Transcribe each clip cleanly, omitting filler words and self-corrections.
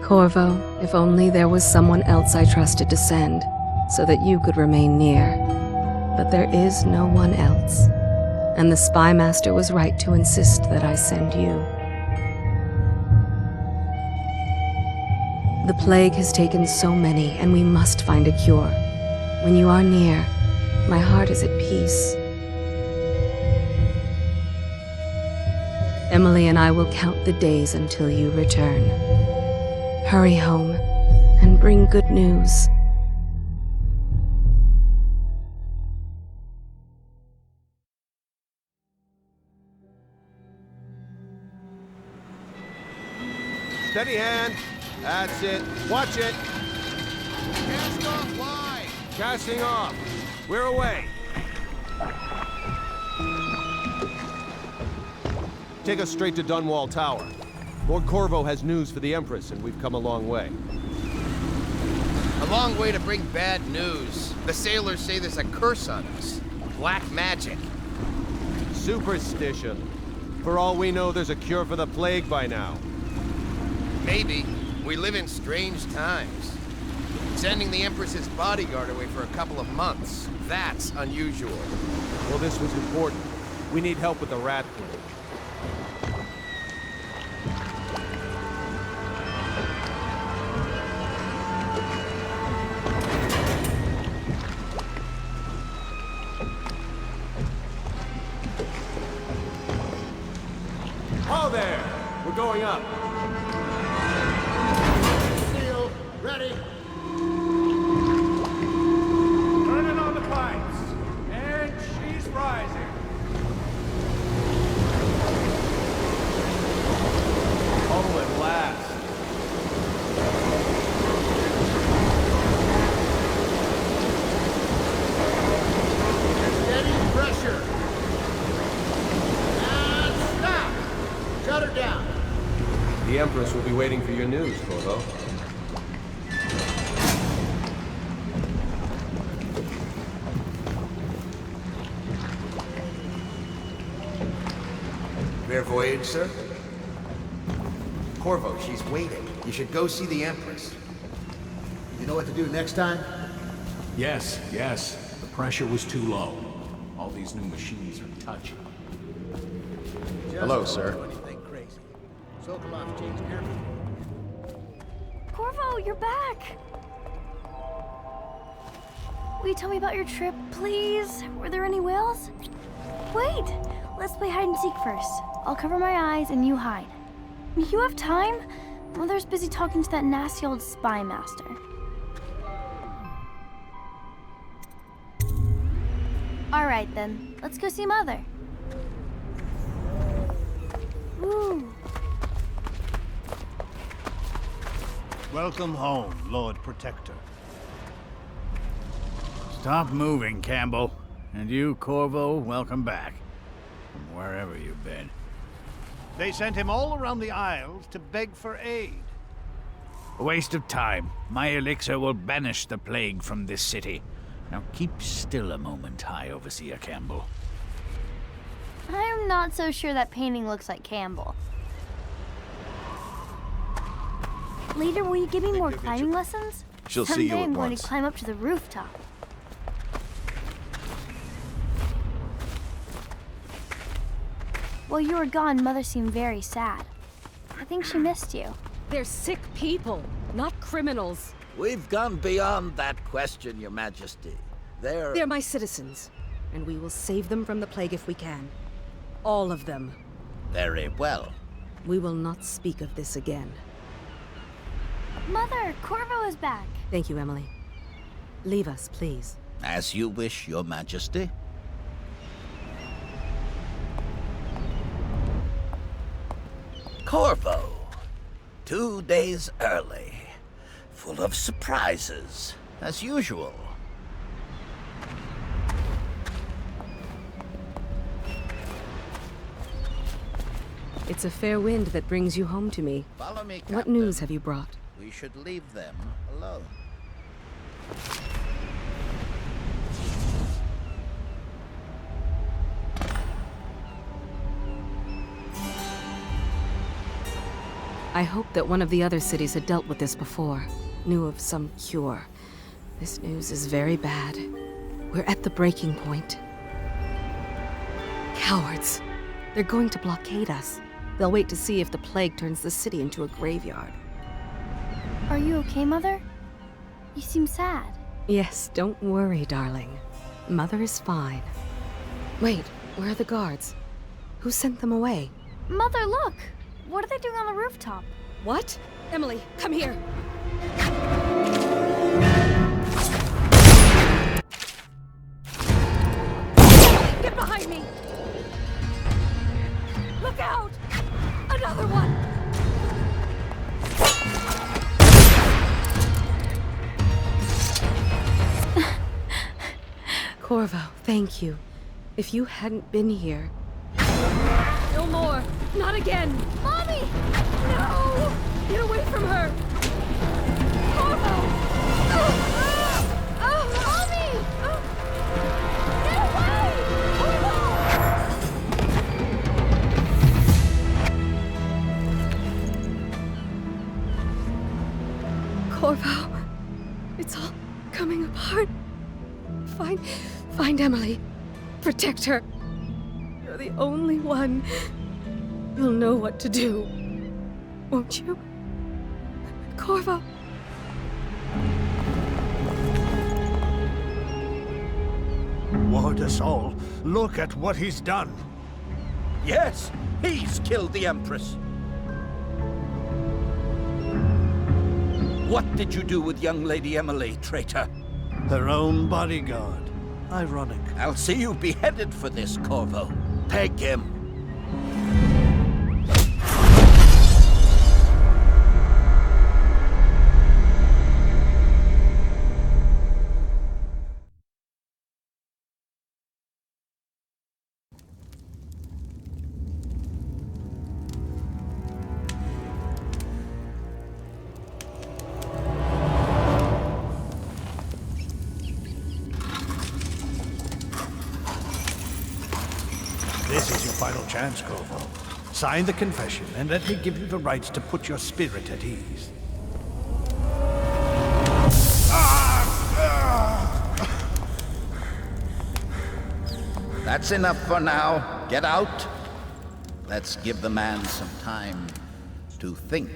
Corvo, if only there was someone else I trusted to send, so that you could remain near. But there is no one else, and the Spy Master was right to insist that I send you. The plague has taken so many, and we must find a cure. When you are near, my heart is at peace. Emily and I will count the days until you return. Hurry home and bring good news. Steady hand. That's it. Watch it. Cast off line. Casting off. We're away. Take us straight to Dunwall Tower. Lord Corvo has news for the Empress, and we've come a long way. A long way to bring bad news. The sailors say there's a curse on us. Black magic. Superstition. For all we know, there's a cure for the plague by now. Maybe. We live in strange times. Sending the Empress's bodyguard away for a couple of months. That's unusual. Well, this was important. We need help with the rat plague. Oh, there! We're going up. Seal, ready. Turning on the pipes. And she's rising. Oh, at last. Steady pressure. And stop. Shut her down. The Empress will be waiting for your news, Corvo. Fair voyage, sir? Corvo, she's waiting. You should go see the Empress. You know what to do next time? Yes, yes. The pressure was too low. All these new machines are touchy. Hello, sir. Do anything crazy. Sokolov changed everything. Corvo, you're back! Will you tell me about your trip, please? Were there any whales? Wait! Let's play hide and seek first. I'll cover my eyes and you hide. You have time? Mother's busy talking to that nasty old spy master. Alright then, let's go see Mother. Ooh. Welcome home, Lord Protector. Stop moving, Campbell. And you, Corvo, welcome back. From wherever you've been. They sent him all around the Isles to beg for aid. A waste of time. My elixir will banish the plague from this city. Now keep still a moment, High Overseer Campbell. I'm not so sure that painting looks like Campbell. Later, will you give me more climbing lessons? She'll see Someday you at I'm going once. to climb up to the rooftop. While you were gone, Mother seemed very sad. I think she missed you. They're sick people, not criminals. We've gone beyond that question, Your Majesty. They're my citizens, and we will save them from the plague if we can. All of them. Very well. We will not speak of this again. Mother, Corvo is back. Thank you, Emily. Leave us, please. As you wish, Your Majesty. Corvo. 2 days early. Full of surprises, as usual. It's a fair wind that brings you home to me. Follow me, Captain. What news have you brought? We should leave them alone. I hoped that one of the other cities had dealt with this before, knew of some cure. This news is very bad. We're at the breaking point. Cowards. They're going to blockade us. They'll wait to see if the plague turns the city into a graveyard. Are you okay, Mother? You seem sad. Yes, don't worry, darling. Mother is fine. Wait, where are the guards? Who sent them away? Mother, look! What are they doing on the rooftop? What? Emily, come here! Get behind me! Look out! Another one! Corvo, thank you. If you hadn't been here... No more! Not again! Mommy! No! Get away from her! Corvo! Mommy! Get away! Corvo, it's all coming apart. Find Emily. Protect her. You're the only one who'll know what to do. Won't you? Corvo. Ward us all. Look at what he's done. Yes, he's killed the Empress. What did you do with young Lady Emily, traitor? Her own bodyguard. Ironic. I'll see you beheaded for this, Corvo. Peg him. This is your final chance, Corvo. Sign the confession, and let me give you the rights to put your spirit at ease. That's enough for now. Get out. Let's give the man some time to think.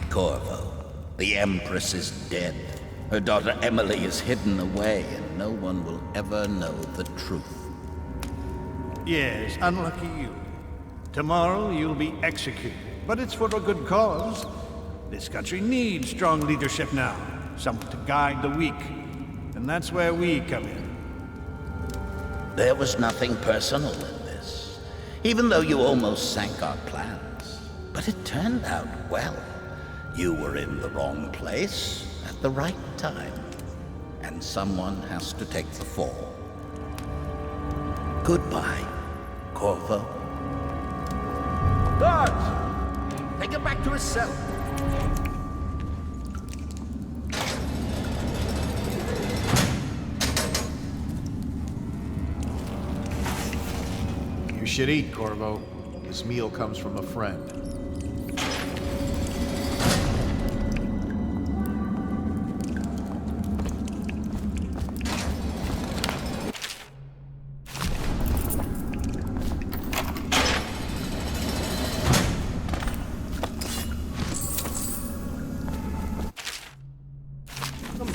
Corvo, the Empress is dead. Her daughter Emily is hidden away, and no one will ever know the truth. Yes, unlucky you. Tomorrow you'll be executed, but it's for a good cause. This country needs strong leadership now, someone to guide the weak, and that's where we come in. There was nothing personal in this, even though you almost sank our plans. But it turned out well. You were in the wrong place at the right time, and someone has to take the fall. Goodbye, Corvo. Guards! Take him back to his cell. You should eat, Corvo. This meal comes from a friend.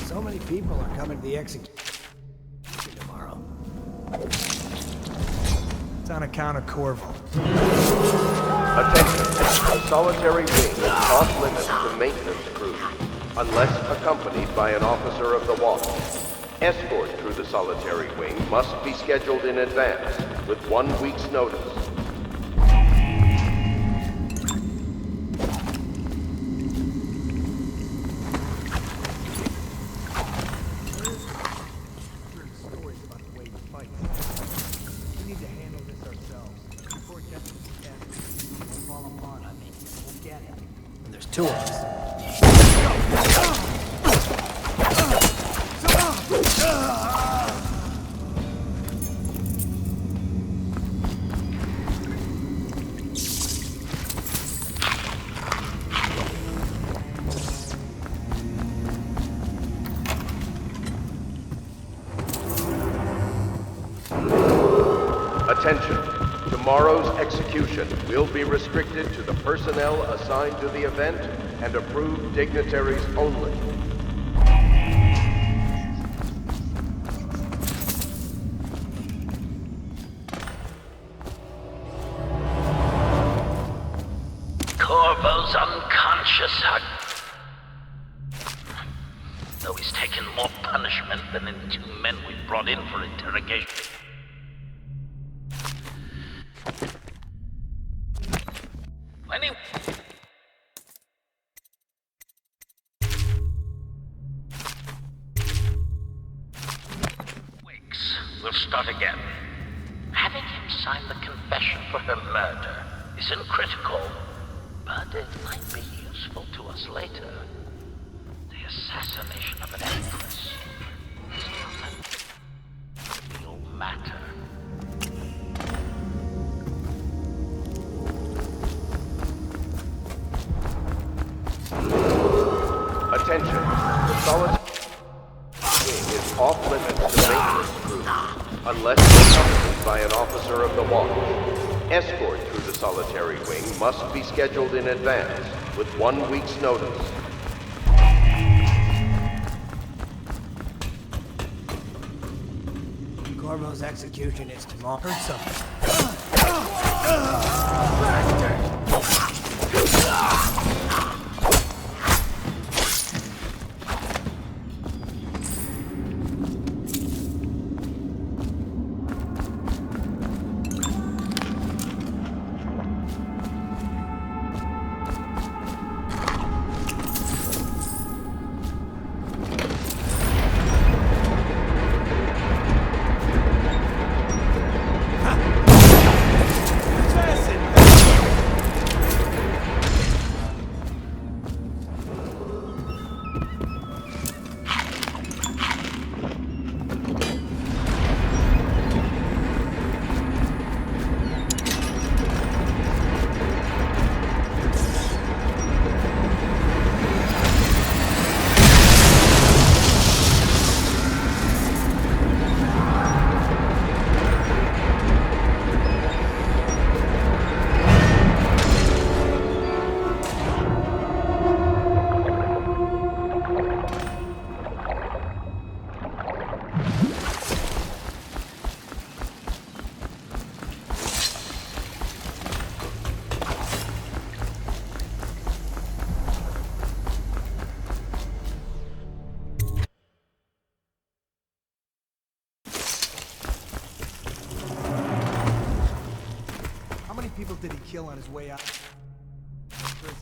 So many people are coming to the execution tomorrow. It's on account of Corvo. Attention. Solitary wing is off limits to maintenance crews, unless accompanied by an officer of the watch. Escort through the solitary wing must be scheduled in advance, with 1 week's notice. There's two of us. Attention. Tomorrow's execution will be restricted to the personnel assigned to the event and approved dignitaries only. Corvo's unconscious. Though he's taken more punishment than the 2 men we brought in for interrogation. We'll start again. Having him sign the confession for her murder isn't critical, but it might be useful to us later. The assassination of an empress is not a real matter. Attention. The solitary wing is off limits to maintenance crew, unless accompanied by an officer of the watch. Escort through the solitary wing must be scheduled in advance, with 1 week's notice. Corvo's execution is tomorrow. Heard something. People did he kill on his way out of prison?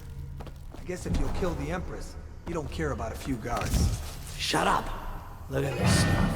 I guess if you'll kill the Empress, you don't care about a few guards. Shut up! Look at this stuff.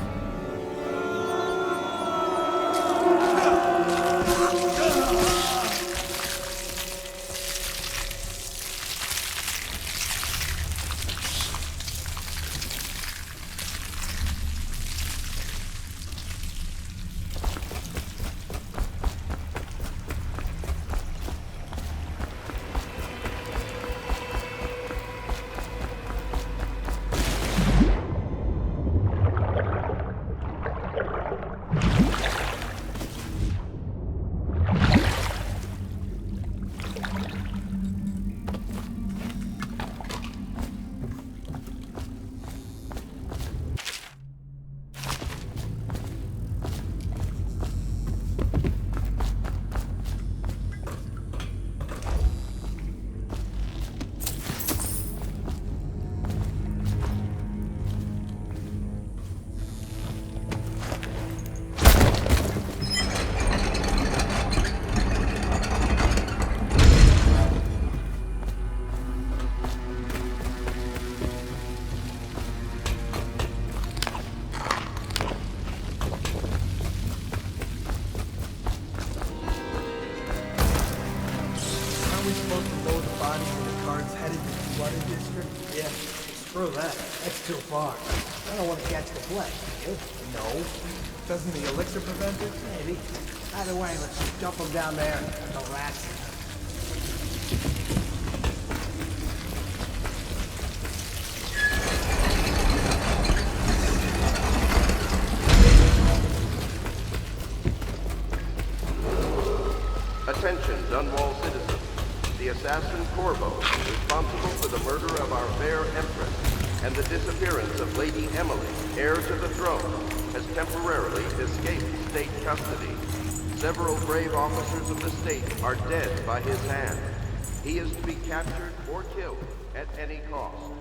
That's too far. I don't want to catch the plague, do you? No. Doesn't the elixir prevent it? Maybe. Either way, let's just dump them down there and the rats. the assassin Corvo, responsible for the murder of our fair Empress and the disappearance of Lady Emily, heir to the throne, has temporarily escaped state custody. Several brave officers of the state are dead by his hand. He is to be captured or killed at any cost.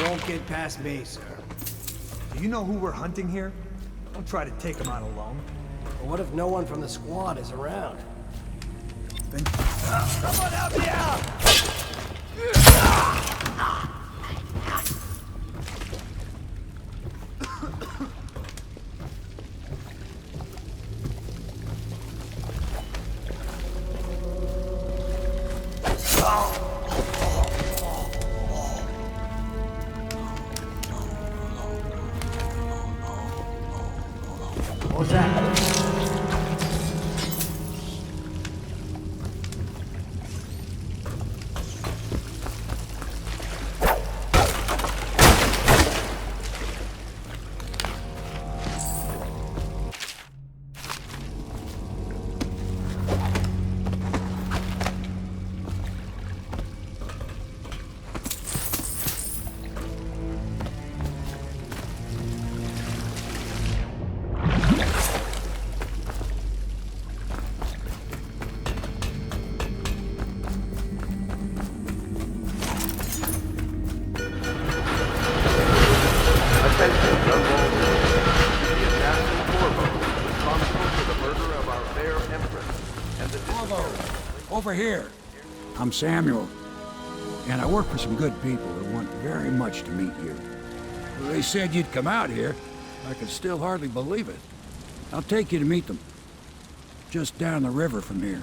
Won't get past me, sir. Do you know who we're hunting here? Don't try to take him out alone. But what if no one from the squad is around? Then someone help me out! What's that? Over here. I'm Samuel, and I work for some good people who want very much to meet you. They said you'd come out here. I can still hardly believe it. I'll take you to meet them. Just down the river from here.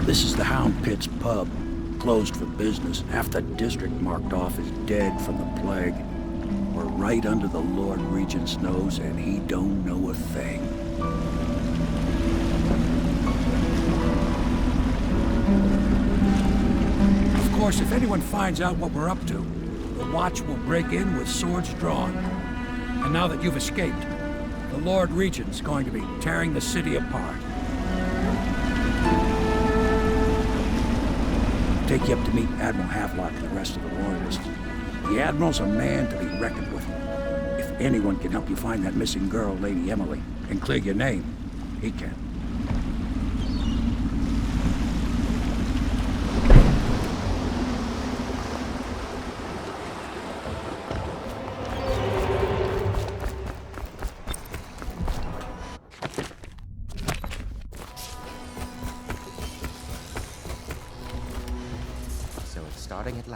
This is the Hound Pit's pub, closed for business. Half the district marked off as dead from the plague. We're right under the Lord Regent's nose, and he don't know a thing. Of course, if anyone finds out what we're up to, the Watch will break in with swords drawn. And now that you've escaped, the Lord Regent's going to be tearing the city apart. Take you up to meet Admiral Havelock and the rest of the Royalists. The Admiral's a man to be reckoned with. If anyone can help you find that missing girl, Lady Emily, and clear your name, he can.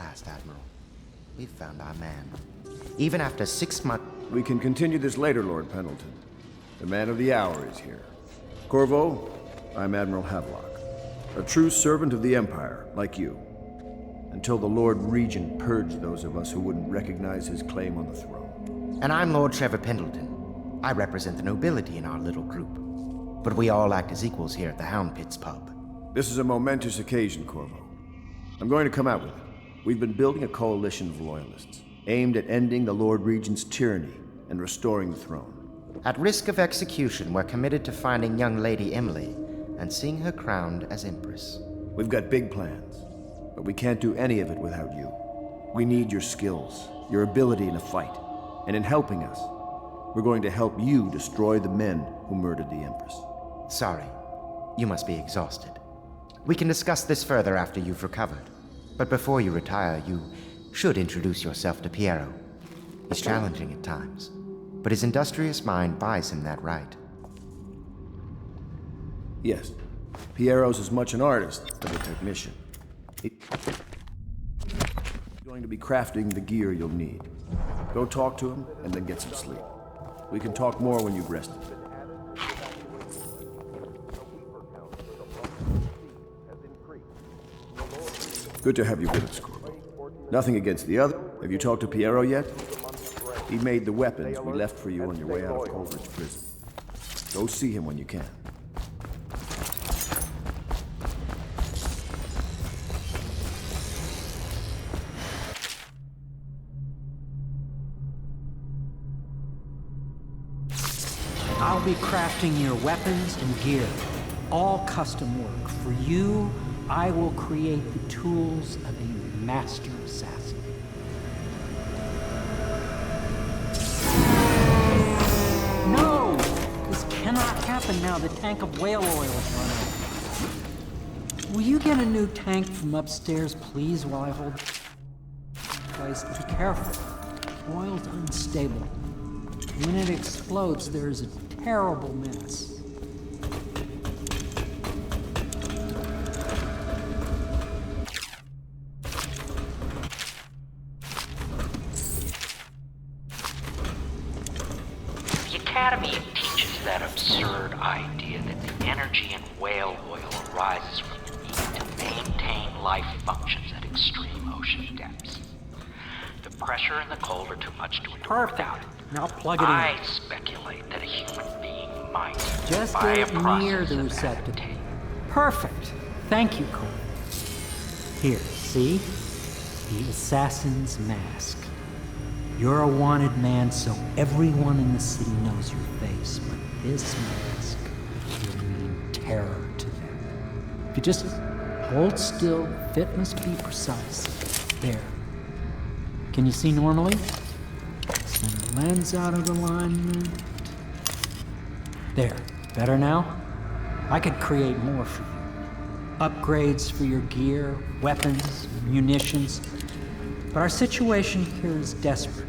last, Admiral. We've found our man. Even after 6 months... We can continue this later, Lord Pendleton. The man of the hour is here. Corvo, I'm Admiral Havelock. A true servant of the Empire, like you. Until the Lord Regent purged those of us who wouldn't recognize his claim on the throne. And I'm Lord Trevor Pendleton. I represent the nobility in our little group. But we all act as equals here at the Hound Pits pub. This is a momentous occasion, Corvo. I'm going to come out with it. We've been building a coalition of loyalists, aimed at ending the Lord Regent's tyranny and restoring the throne. At risk of execution, we're committed to finding young Lady Emily and seeing her crowned as Empress. We've got big plans, but we can't do any of it without you. We need your skills, your ability in a fight, and in helping us, we're going to help you destroy the men who murdered the Empress. Sorry, you must be exhausted. We can discuss this further after you've recovered. But before you retire, you should introduce yourself to Piero. He's challenging at times, but his industrious mind buys him that right. Yes, Piero's as much an artist as a technician. He's going to be crafting the gear you'll need. Go talk to him, and then get some sleep. We can talk more when you've rested. Good to have you with us, Corvo. Nothing against the other. Have you talked to Piero yet? He made the weapons we left for you on your way out of Culver's prison. Go see him when you can. I'll be crafting your weapons and gear. All custom work. For you, I will create the tools of a master assassin. No! This cannot happen now. The tank of whale oil is running. Will you get a new tank from upstairs, please, while I hold... Guys, be careful. Oil's unstable. When it explodes, there's a terrible mess. The Academy teaches that absurd idea that the energy in whale oil arises from the need to maintain life functions at extreme ocean depths. The pressure and the cold are too much to endure without. Now plug it in. I speculate that a human being might, Just by get a it process near the of receptacle. adaptation. Perfect. Thank you, Cole. Here, see? The assassin's mask. You're a wanted man, so everyone in the city knows your face, but this mask will mean terror to them. If you just hold still, the fit must be precise. There. Can you see normally? Send the lens out of alignment. There. Better now? I could create more for you. Upgrades for your gear, weapons, munitions. But our situation here is desperate.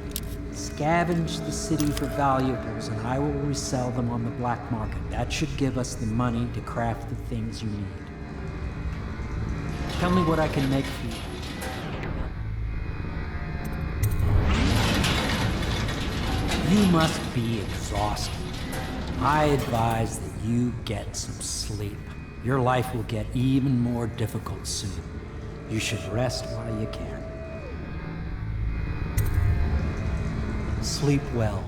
Scavenge the city for valuables, and I will resell them on the black market. That should give us the money to craft the things you need. Tell me what I can make for you. You must be exhausted. I advise that you get some sleep. Your life will get even more difficult soon. You should rest while you can. Sleep well.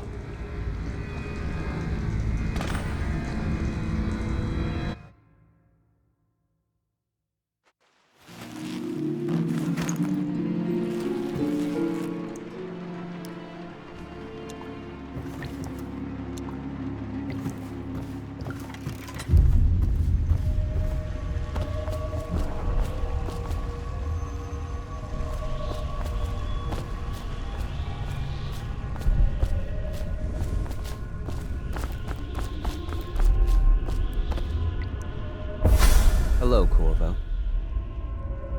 Hello, Corvo.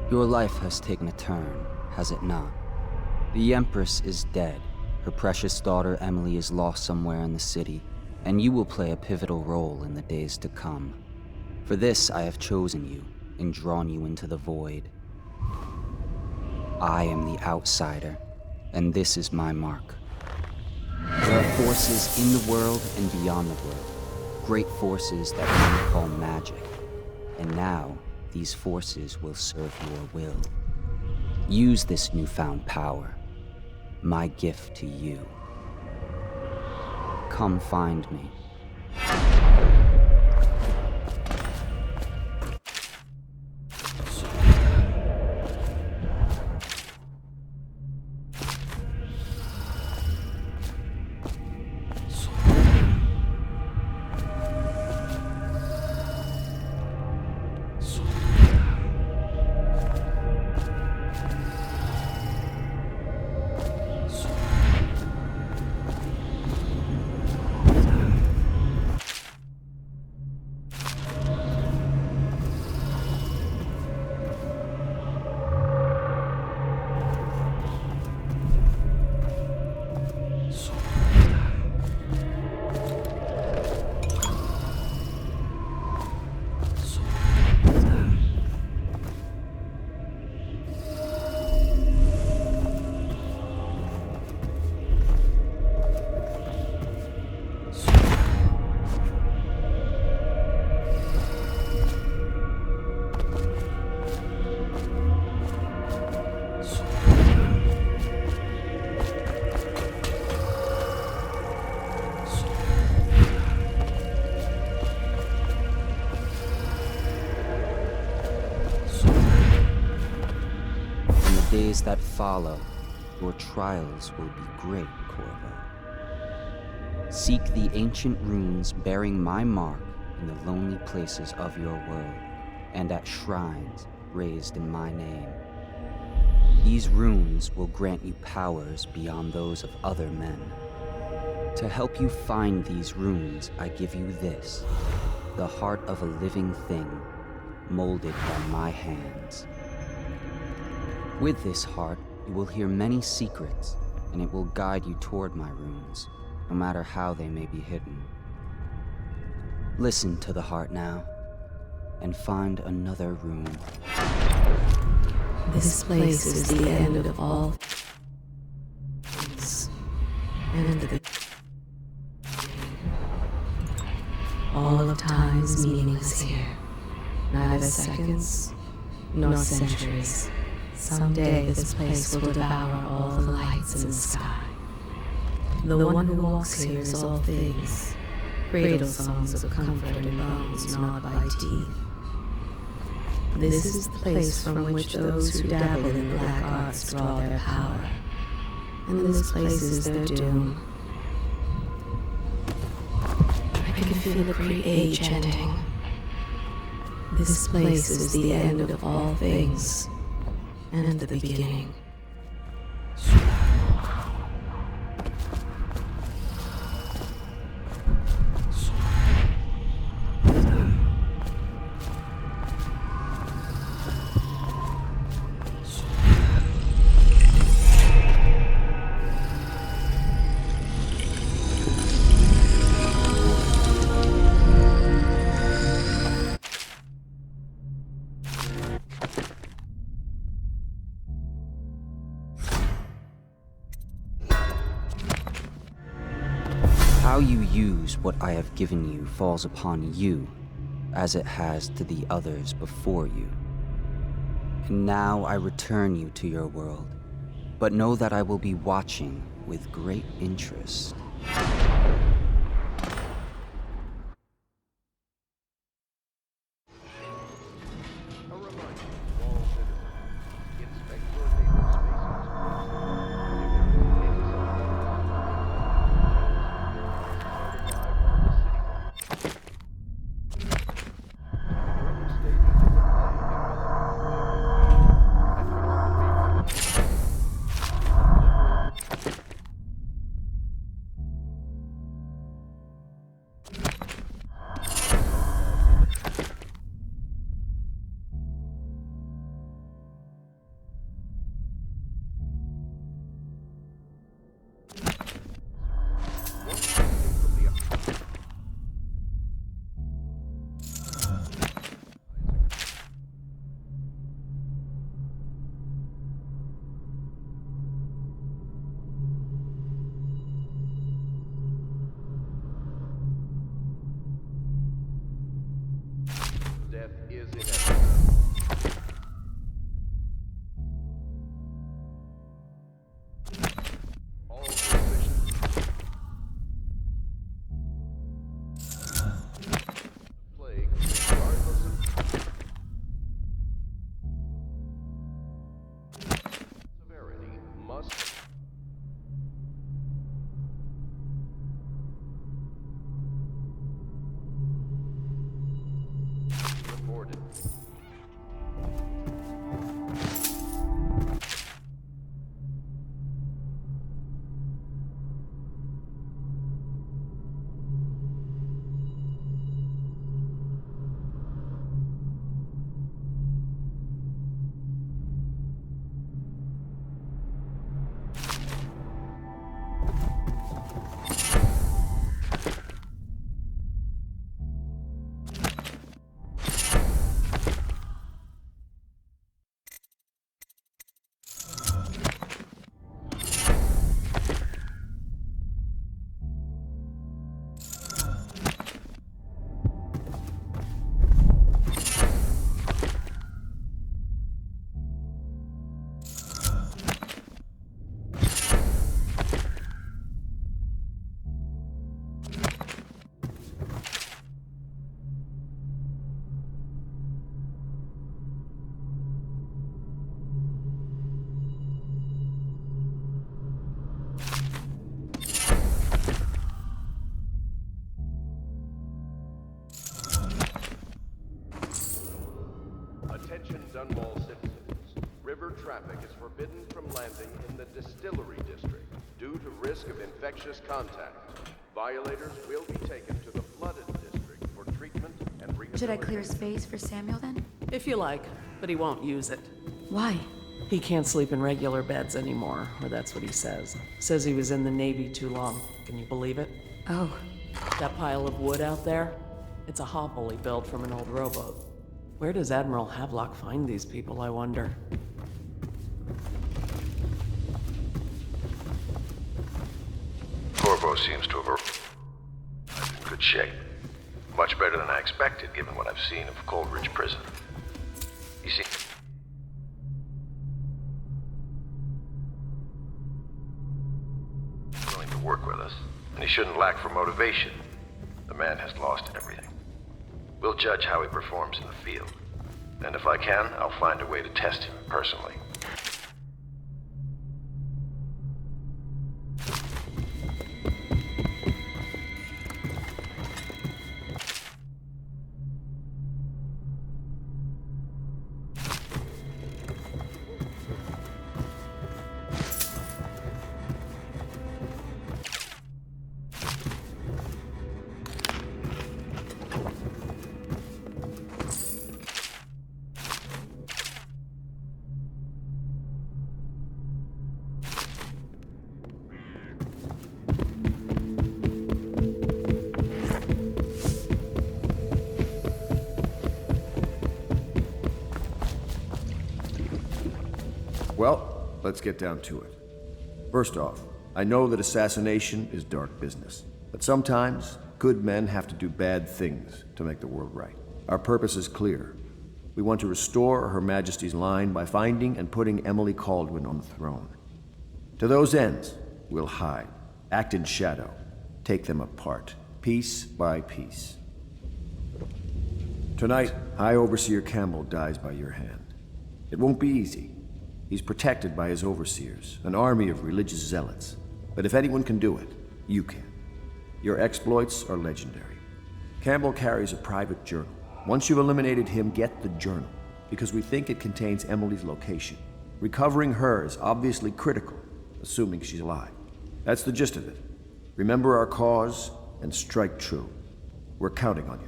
Your life has taken a turn, has it not? The Empress is dead. Her precious daughter Emily is lost somewhere in the city, and you will play a pivotal role in the days to come. For this, I have chosen you and drawn you into the void. I am the outsider, and this is my mark. There are forces in the world and beyond the world, great forces that men call magic. And now, these forces will serve your will. Use this newfound power, my gift to you. Come find me. Days that follow, your trials will be great, Corvo. Seek the ancient runes bearing my mark in the lonely places of your world, and at shrines raised in my name. These runes will grant you powers beyond those of other men. To help you find these runes, I give you this, the heart of a living thing, molded by my hands. With this heart, you will hear many secrets, and it will guide you toward my runes, no matter how they may be hidden. Listen to the heart now, and find another rune. This place is the end of all things, and the all of time is meaningless here. Neither seconds nor centuries. Someday this place will devour all the lights in the sky. The one who walks here is all things, cradle songs of comfort and bones gnawed by teeth. This is the place from which those who dabble in black arts draw their power, and this place is their doom. I can feel a great age ending. This place is the end of all things, and the beginning. How you use what I have given you falls upon you, as it has to the others before you. And now I return you to your world, but know that I will be watching with great interest. death is inevitable. All positions. Plague, regardless of severity, must reported. Attention Dunwall citizens. River traffic is forbidden from landing in the Distillery District due to risk of infectious contact. Violators will be taken to the Flooded District for treatment and rehabilitation. Should I clear space for Samuel then? If you like, but he won't use it. Why? He can't sleep in regular beds anymore, or that's what he says. Says he was in the Navy too long. Can you believe it? Oh. That pile of wood out there? It's a hovel he built from an old rowboat. Where does Admiral Havelock find these people, I wonder? Corvo seems to have arrived in good shape. Much better than I expected, given what I've seen of Coleridge Prison. You see, he's willing to work with us, and he shouldn't lack for motivation. The man has lost everything. We'll judge how he performs in the field. And if I can, I'll find a way to test him personally. Well, let's get down to it. First off, I know that assassination is dark business, but sometimes good men have to do bad things to make the world right. Our purpose is clear. We want to restore Her Majesty's line by finding and putting Emily Kaldwin on the throne. To those ends, we'll hide, act in shadow, take them apart, piece by piece. Tonight, High Overseer Campbell dies by your hand. It won't be easy. He's protected by his overseers, an army of religious zealots. But if anyone can do it, you can. Your exploits are legendary. Campbell carries a private journal. Once you've eliminated him, get the journal, because we think it contains Emily's location. Recovering her is obviously critical, assuming she's alive. That's the gist of it. Remember our cause and strike true. We're counting on you.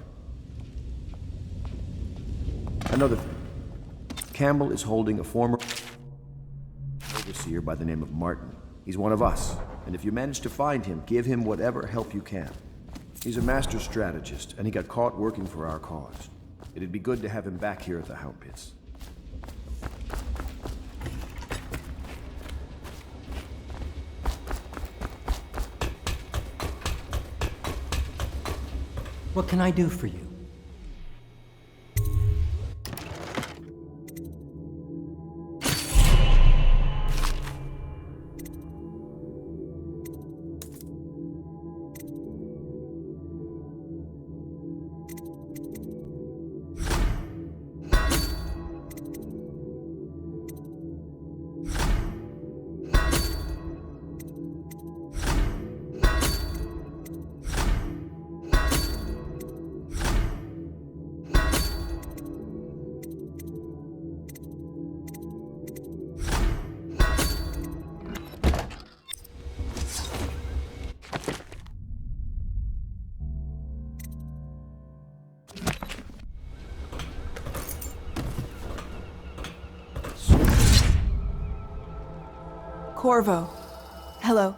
Another thing. Campbell is holding a former overseer by the name of Martin. He's one of us, and if you manage to find him, give him whatever help you can. He's a master strategist, and he got caught working for our cause. It'd be good to have him back here at the Hound Pits. What can I do for you? Corvo. Hello.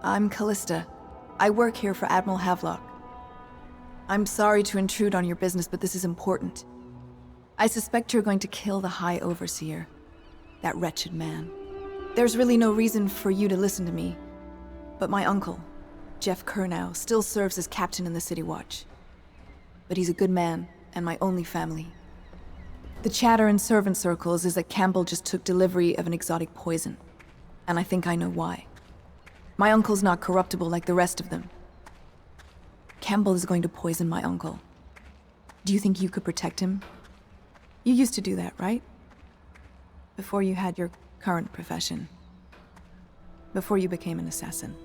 I'm Callista. I work here for Admiral Havelock. I'm sorry to intrude on your business, but this is important. I suspect you're going to kill the High Overseer. That wretched man. There's really no reason for you to listen to me. But my uncle, Jeff Kernow, still serves as captain in the City Watch. But he's a good man, and my only family. The chatter in servant circles is that Campbell just took delivery of an exotic poison. And I think I know why. My uncle's not corruptible like the rest of them. Campbell is going to poison my uncle. Do you think you could protect him? You used to do that, right? Before you had your current profession. Before you became an assassin.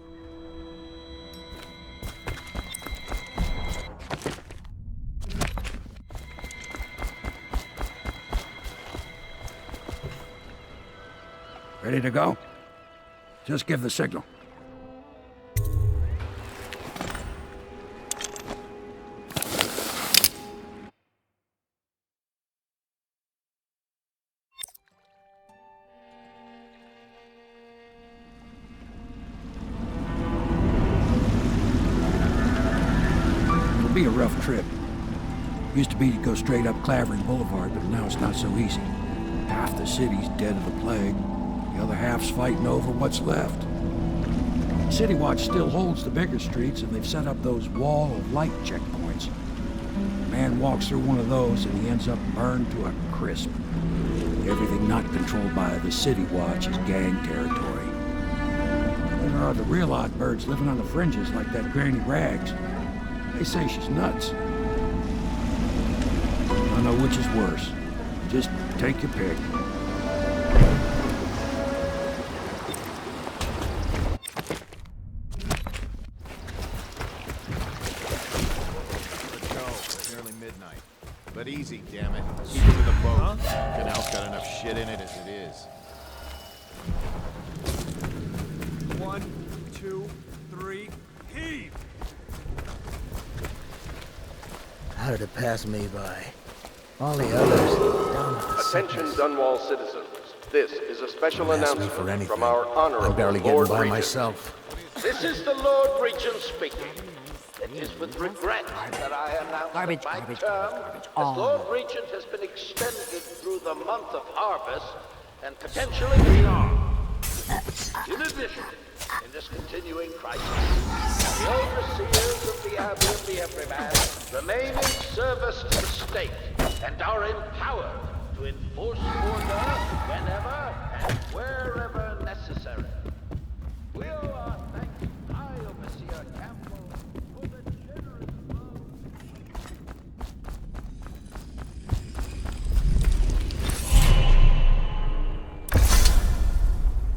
Ready to go? Just give the signal. It'll be a rough trip. Used to be to go straight up Clavering Boulevard, but now it's not so easy. Half the city's dead of the plague. The other half's fighting over what's left. City Watch still holds the bigger streets, and they've set up those wall of light checkpoints. A man walks through one of those, and he ends up burned to a crisp. Everything not controlled by the City Watch is gang territory. Then there are the real odd birds living on the fringes, like that Granny Rags. They say she's nuts. I don't know which is worse. Just take your pick. But easy, damn it. Keep it to the boat. Canal's got enough shit in it as it is. 1, 2, 3, heave! How did it pass me by? All the others down with the Attention, Dunwall citizens. This is a special Don't ask me announcement for anything. from our honorable I'm barely Lord getting by Regent. myself. This is the Lord Regent speaking. It is with regret that I announce that my term as Lord Regent has been extended through the month of harvest and potentially beyond. In addition, in this continuing crisis, the overseers of the Abbey of the Everyman remain in service to the state and are empowered to enforce order whenever and wherever necessary. We owe our thanks to High Overseer Campbell for the generous love.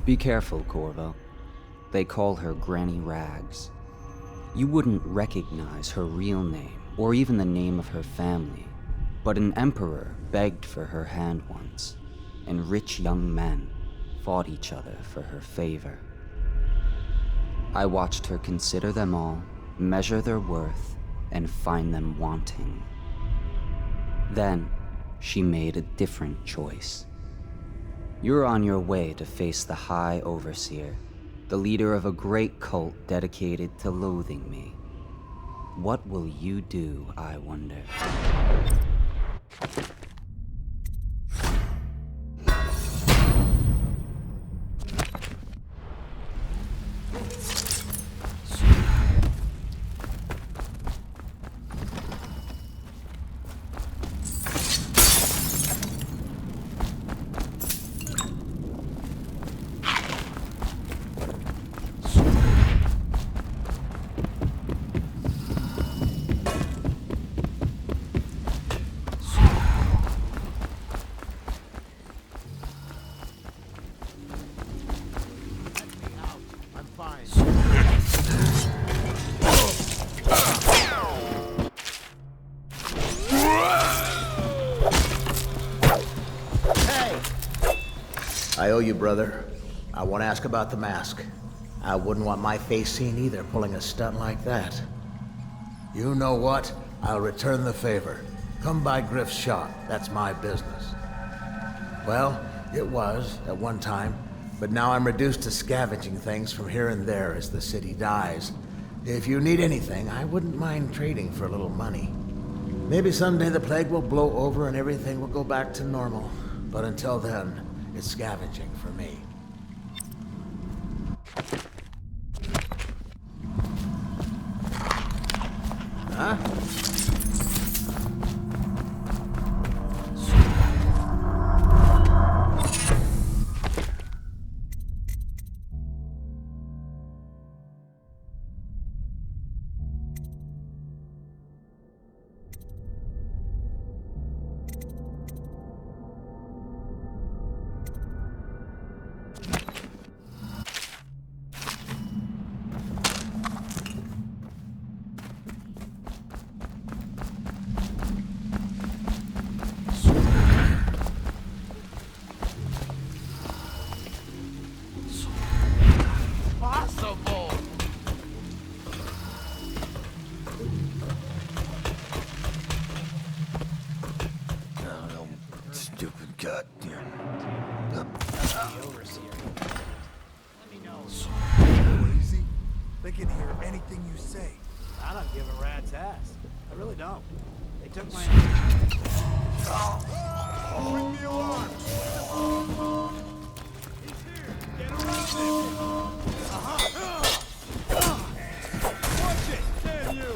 Be careful, Corvo. They call her Granny Rags. You wouldn't recognize her real name, or even the name of her family. But an emperor begged for her hand once, and rich young men fought each other for her favor. I watched her consider them all, measure their worth, and find them wanting. Then, she made a different choice. You're on your way to face the High Overseer, the leader of a great cult dedicated to loathing me. What will you do, I wonder? I owe you, brother. I won't ask about the mask. I wouldn't want my face seen either, pulling a stunt like that. You know what? I'll return the favor. Come by Griff's shop. That's my business. Well, it was, at one time, but now I'm reduced to scavenging things from here and there as the city dies. If you need anything, I wouldn't mind trading for a little money. Maybe someday the plague will blow over and everything will go back to normal. But until then, it's scavenging for me. Huh? They can hear anything you say. I don't give a rat's ass. I really don't. They took my... Bring the alarm! He's here! Get around him! Watch it! Damn you!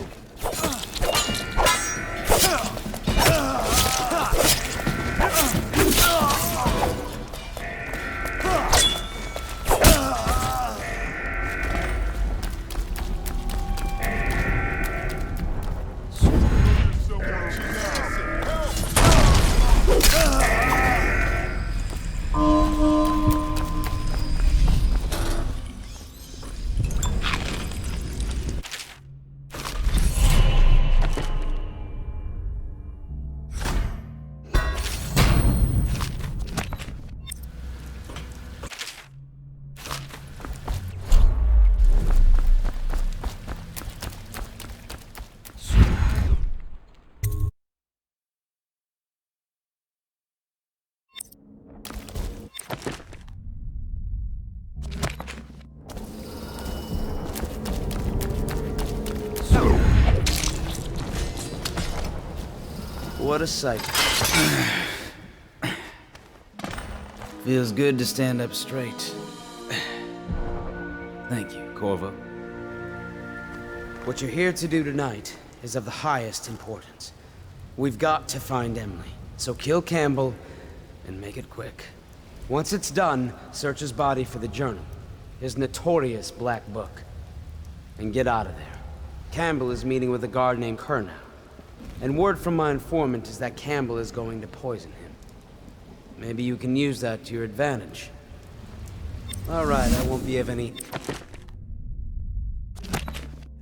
What a sight. Feels good to stand up straight. Thank you, Corvo. What you're here to do tonight is of the highest importance. We've got to find Emily, so kill Campbell and make it quick. Once it's done, search his body for the journal, his notorious black book, and get out of there. Campbell is meeting with a guard named Kernow. And word from my informant is that Campbell is going to poison him. Maybe you can use that to your advantage. All right, I won't be of any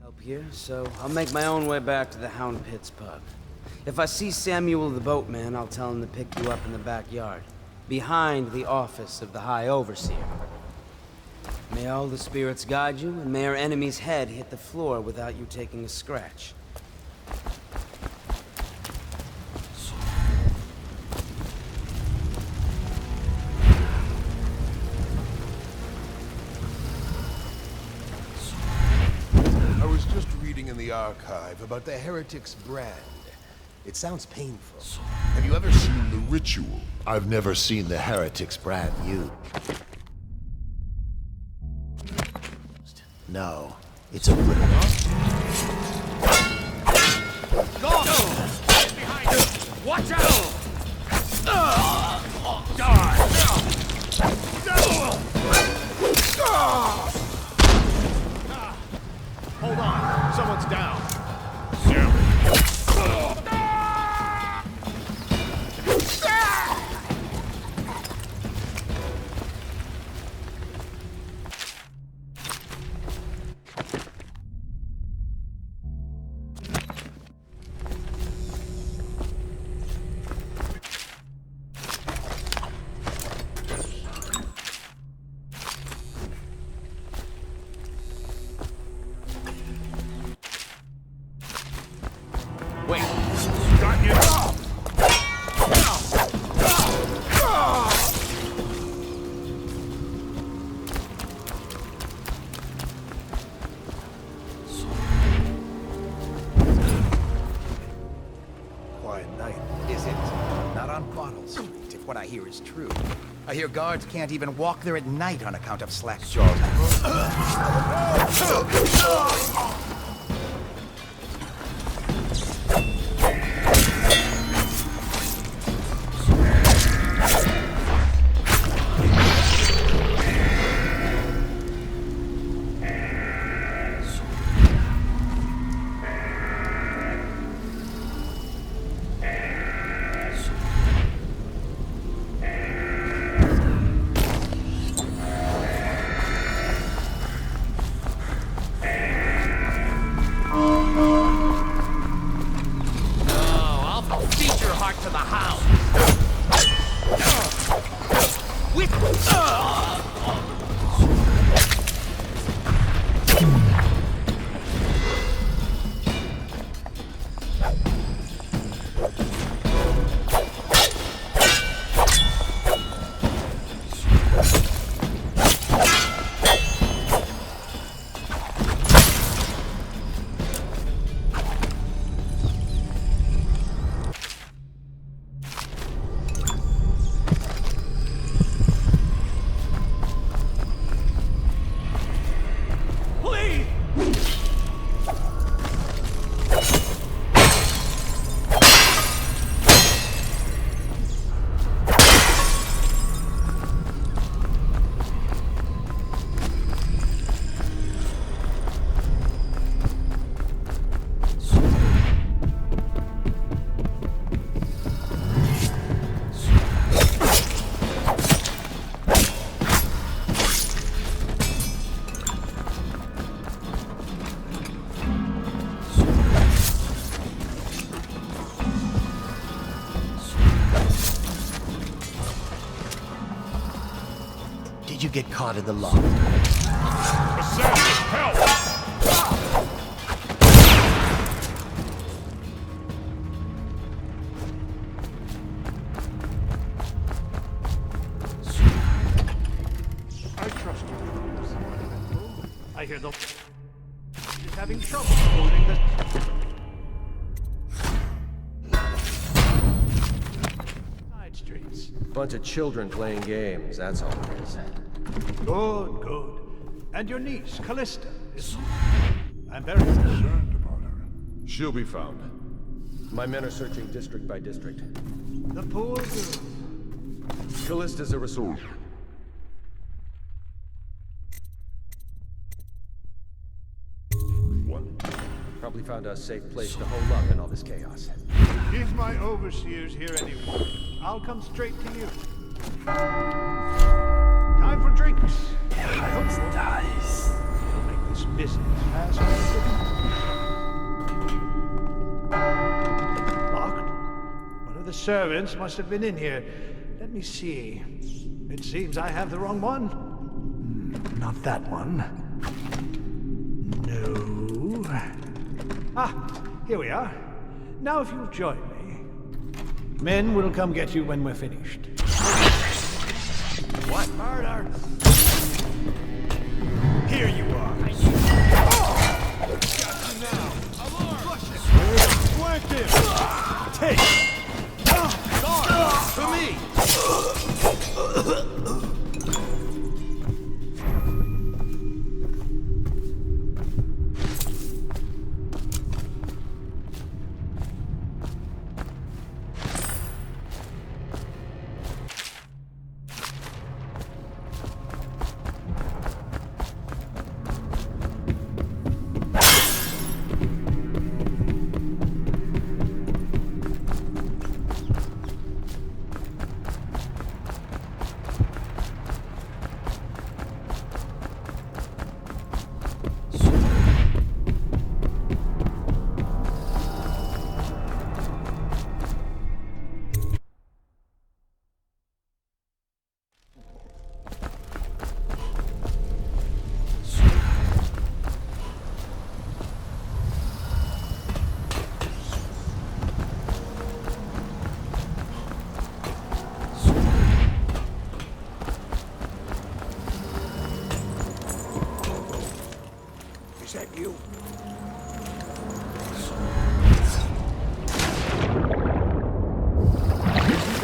help here, so I'll make my own way back to the Hound Pits pub. If I see Samuel the boatman, I'll tell him to pick you up in the backyard, behind the office of the High Overseer. May all the spirits guide you, and may our enemy's head hit the floor without you taking a scratch. In the archive about the Heretic's brand. It sounds painful. Have you ever seen the ritual? I've never seen the Heretic's brand used. No, it's a ritual. Go! Get behind him! Watch out! Die! Hold on, someone's down. if what I hear is true. I hear guards can't even walk there at night on account of slack jaw. Did you get caught in the lock? Assassin, help! I trust you. I hear the... He's having trouble holding the... side streets. Bunch of children playing games, that's all it is. Good, good. And your niece, Callista, is... I'm very concerned about her. She'll be found. My men are searching district by district. The poor girl. Callista's a resource. Probably found a safe place to hole up in all this chaos. If my overseer's here anyway, I'll come straight to you. Time for drinks. I hope you dies. We'll make this business pass Locked? One of the servants must have been in here. Let me see. It seems I have the wrong one. Not that one. No. Ah, here we are. Now if you'll join me. Men will come get you when we're finished. What? Murder! Here you are. Got you now. Alarm! Flank him! Take! Guard! To me!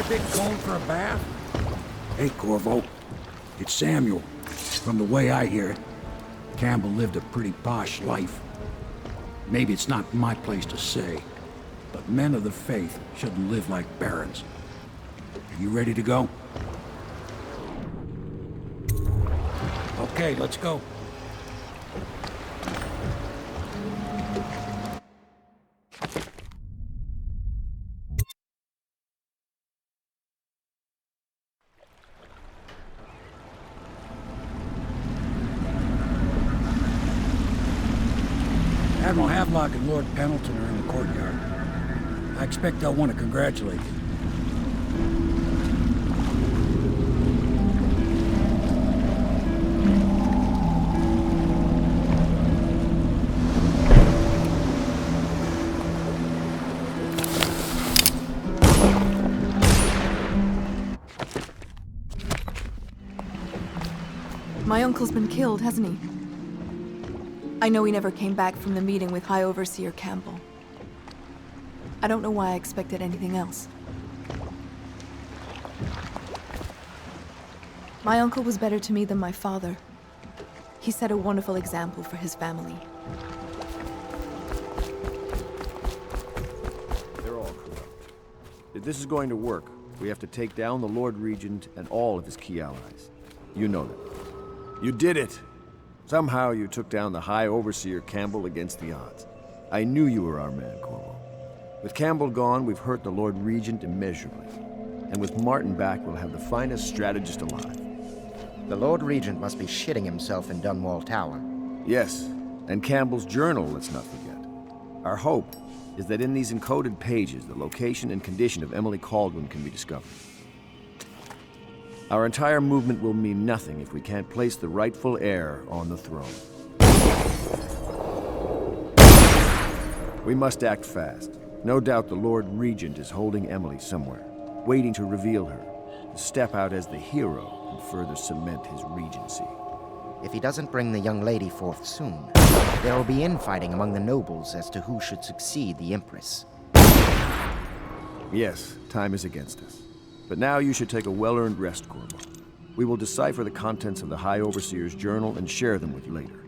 a bit cold for a bath? Hey, Corvo. It's Samuel. From the way I hear it, Campbell lived a pretty posh life. Maybe it's not my place to say, but men of the faith shouldn't live like barons. Are you ready to go? Okay, let's go. Admiral Havelock and Lord Pendleton are in the courtyard. I expect they'll want to congratulate you. My uncle's been killed, hasn't he? I know he never came back from the meeting with High Overseer Campbell. I don't know why I expected anything else. My uncle was better to me than my father. He set a wonderful example for his family. They're all corrupt. If this is going to work, we have to take down the Lord Regent and all of his key allies. You know that. You did it! Somehow you took down the High Overseer Campbell against the odds. I knew you were our man, Corvo. With Campbell gone, we've hurt the Lord Regent immeasurably. And with Martin back, we'll have the finest strategist alive. The Lord Regent must be shitting himself in Dunwall Tower. Yes, and Campbell's journal, let's not forget. Our hope is that in these encoded pages, the location and condition of Emily Kaldwin can be discovered. Our entire movement will mean nothing if we can't place the rightful heir on the throne. We must act fast. No doubt the Lord Regent is holding Emily somewhere, waiting to reveal her, to step out as the hero and further cement his regency. If he doesn't bring the young lady forth soon, there will be infighting among the nobles as to who should succeed the Empress. Yes, time is against us. But now you should take a well-earned rest, Corvo. We will decipher the contents of the High Overseer's journal and share them with you later.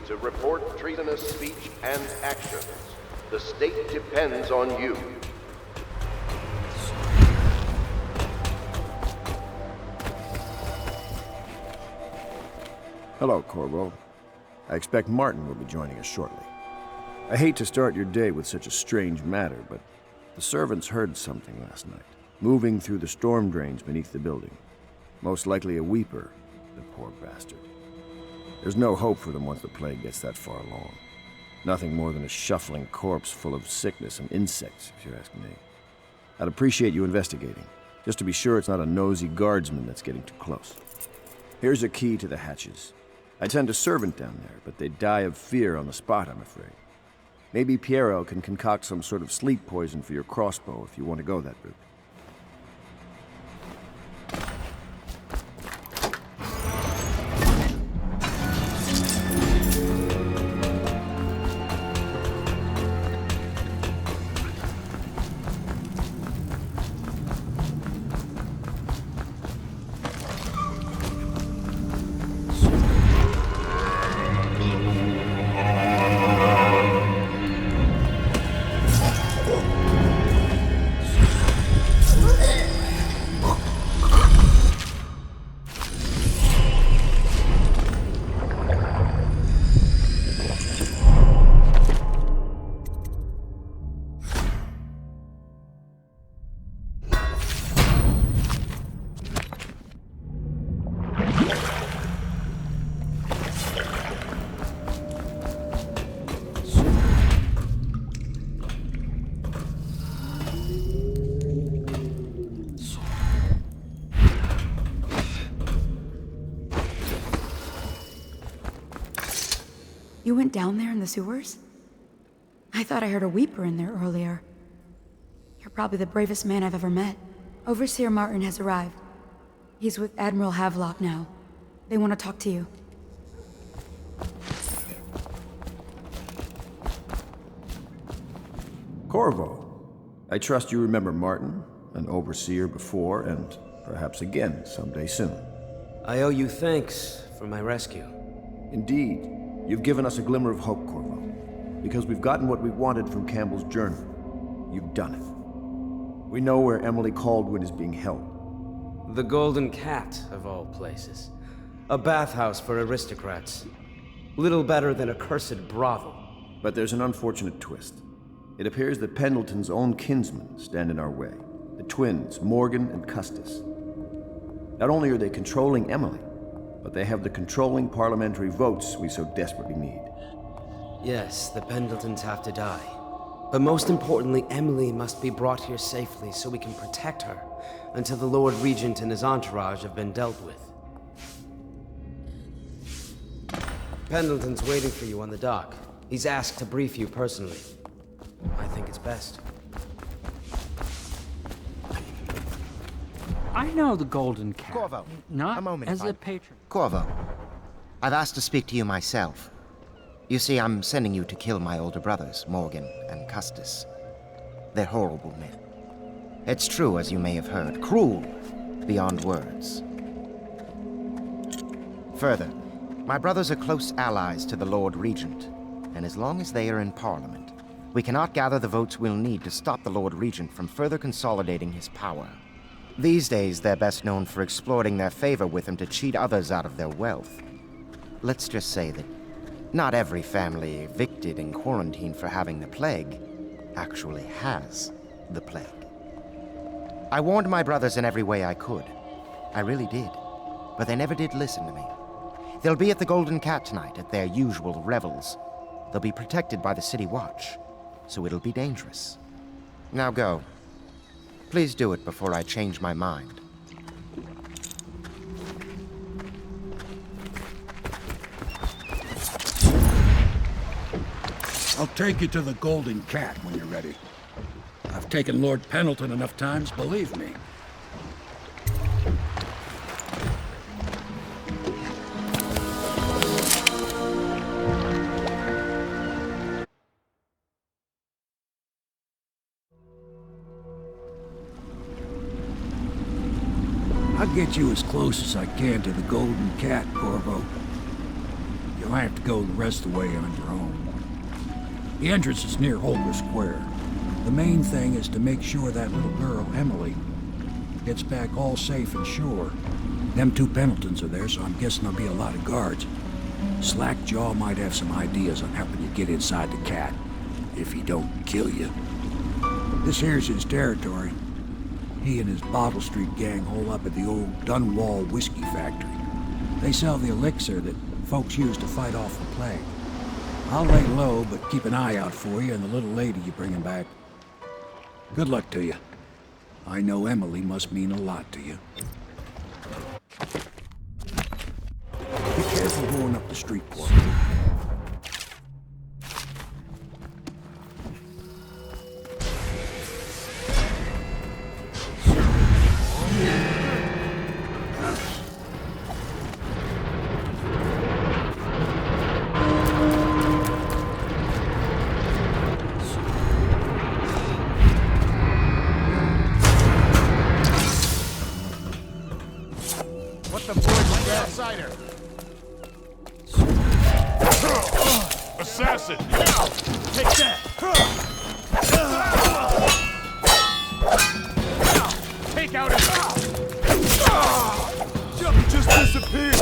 To report treasonous speech and actions. The state depends on you. Hello, Corvo. I expect Martin will be joining us shortly. I hate to start your day with such a strange matter, but the servants heard something last night, moving through the storm drains beneath the building. Most likely a weeper, the poor bastard. There's no hope for them once the plague gets that far along. Nothing more than a shuffling corpse full of sickness and insects, if you ask me. I'd appreciate you investigating, just to be sure it's not a nosy guardsman that's getting too close. Here's a key to the hatches. I'd send a servant down there, but they'd die of fear on the spot, I'm afraid. Maybe Piero can concoct some sort of sleep poison for your crossbow if you want to go that route. You went down there in the sewers? I thought I heard a weeper in there earlier. You're probably the bravest man I've ever met. Overseer Martin has arrived. He's with Admiral Havelock now. They want to talk to you. Corvo, I trust you remember Martin, an overseer before, and perhaps again someday soon. I owe you thanks for my rescue. Indeed. You've given us a glimmer of hope, Corvo. Because we've gotten what we wanted from Campbell's journal. You've done it. We know where Emily Caldwin is being held. The Golden Cat, of all places. A bathhouse for aristocrats. Little better than a cursed brothel. But there's an unfortunate twist. It appears that Pendleton's own kinsmen stand in our way. The twins, Morgan and Custis. Not only are they controlling Emily, but they have the controlling parliamentary votes we so desperately need. Yes, the Pendletons have to die. But most importantly, Emily must be brought here safely so we can protect her until the Lord Regent and his entourage have been dealt with. Pendleton's waiting for you on the dock. He's asked to brief you personally. I think it's best. I know the Golden Cat. Corvo, not a moment, as a patron. Corvo, I've asked to speak to you myself. You see, I'm sending you to kill my older brothers, Morgan and Custis. They're horrible men. It's true, as you may have heard, cruel beyond words. Further, my brothers are close allies to the Lord Regent, and as long as they are in Parliament, we cannot gather the votes we'll need to stop the Lord Regent from further consolidating his power. These days, they're best known for exploiting their favor with him to cheat others out of their wealth. Let's just say that not every family evicted and quarantined for having the plague actually has the plague. I warned my brothers in every way I could. I really did. But they never did listen to me. They'll be at the Golden Cat tonight at their usual revels. They'll be protected by the City Watch, so it'll be dangerous. Now go. Please do it before I change my mind. I'll take you to the Golden Cat when you're ready. I've taken Lord Pendleton enough times, believe me. I'll get you as close as I can to the Golden Cat, Corvo. You'll have to go the rest of the way on your own. The entrance is near Holger Square. The main thing is to make sure that little girl, Emily, gets back all safe and sure. Them two Pendletons are there, so I'm guessing there'll be a lot of guards. Slackjaw might have some ideas on helping you get inside the cat, if he don't kill you. This here's his territory. He and his Bottle Street gang hole up at the old Dunwall whiskey factory. They sell the elixir that folks use to fight off the plague. I'll lay low, but keep an eye out for you and the little lady you bring him back. Good luck to you. I know Emily must mean a lot to you. Be careful going up the street, Corvo. Assassin! Take that! Take out his... Jump just disappeared!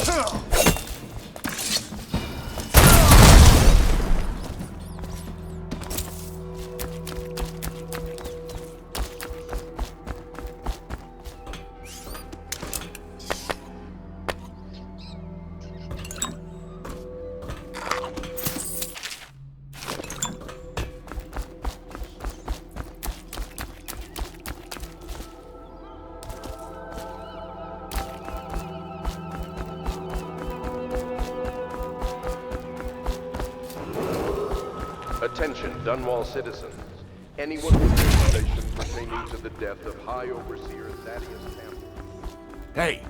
Attention, Dunwall citizens. Anyone with information pertaining to the death of High Overseer Thaddeus Campbell. Hey!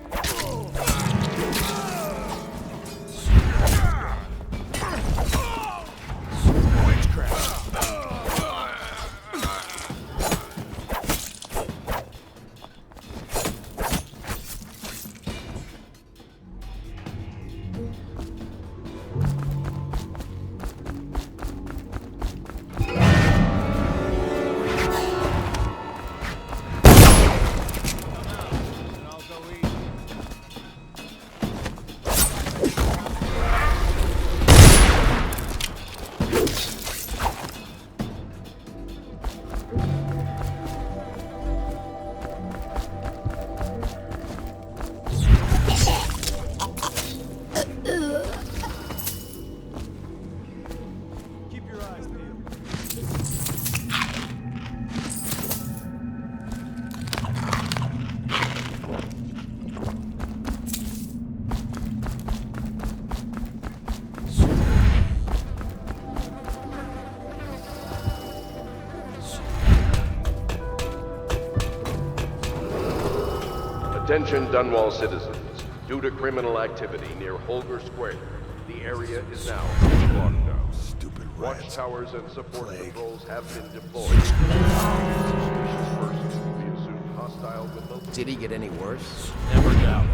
Attention, Dunwall citizens. Due to criminal activity near Holger Square, the area is now locked down. Stupid watchtowers and support patrols have been deployed. First, we assume hostile with local. Did he get any worse? Never doubt.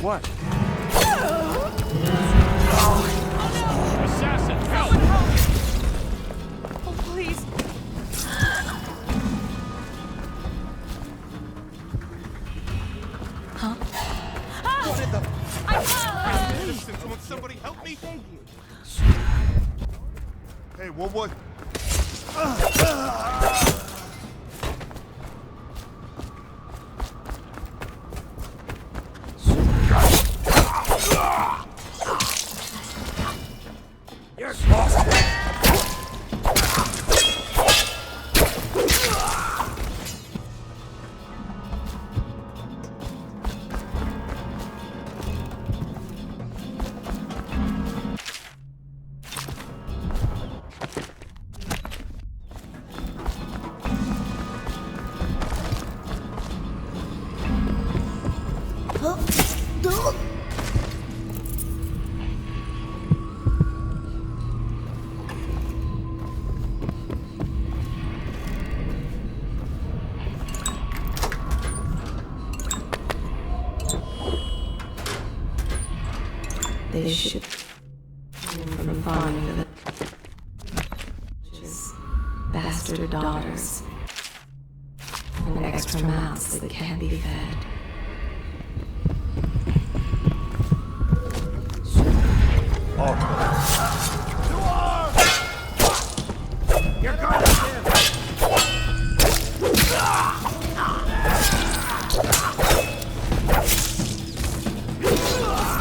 What? Assassin, help! Oh, please. Huh? What in the... Will somebody help me? Thank you. Hey, what? They should from finding the bastard daughters and extra mouths that can't be fed. Oh. You're going to him!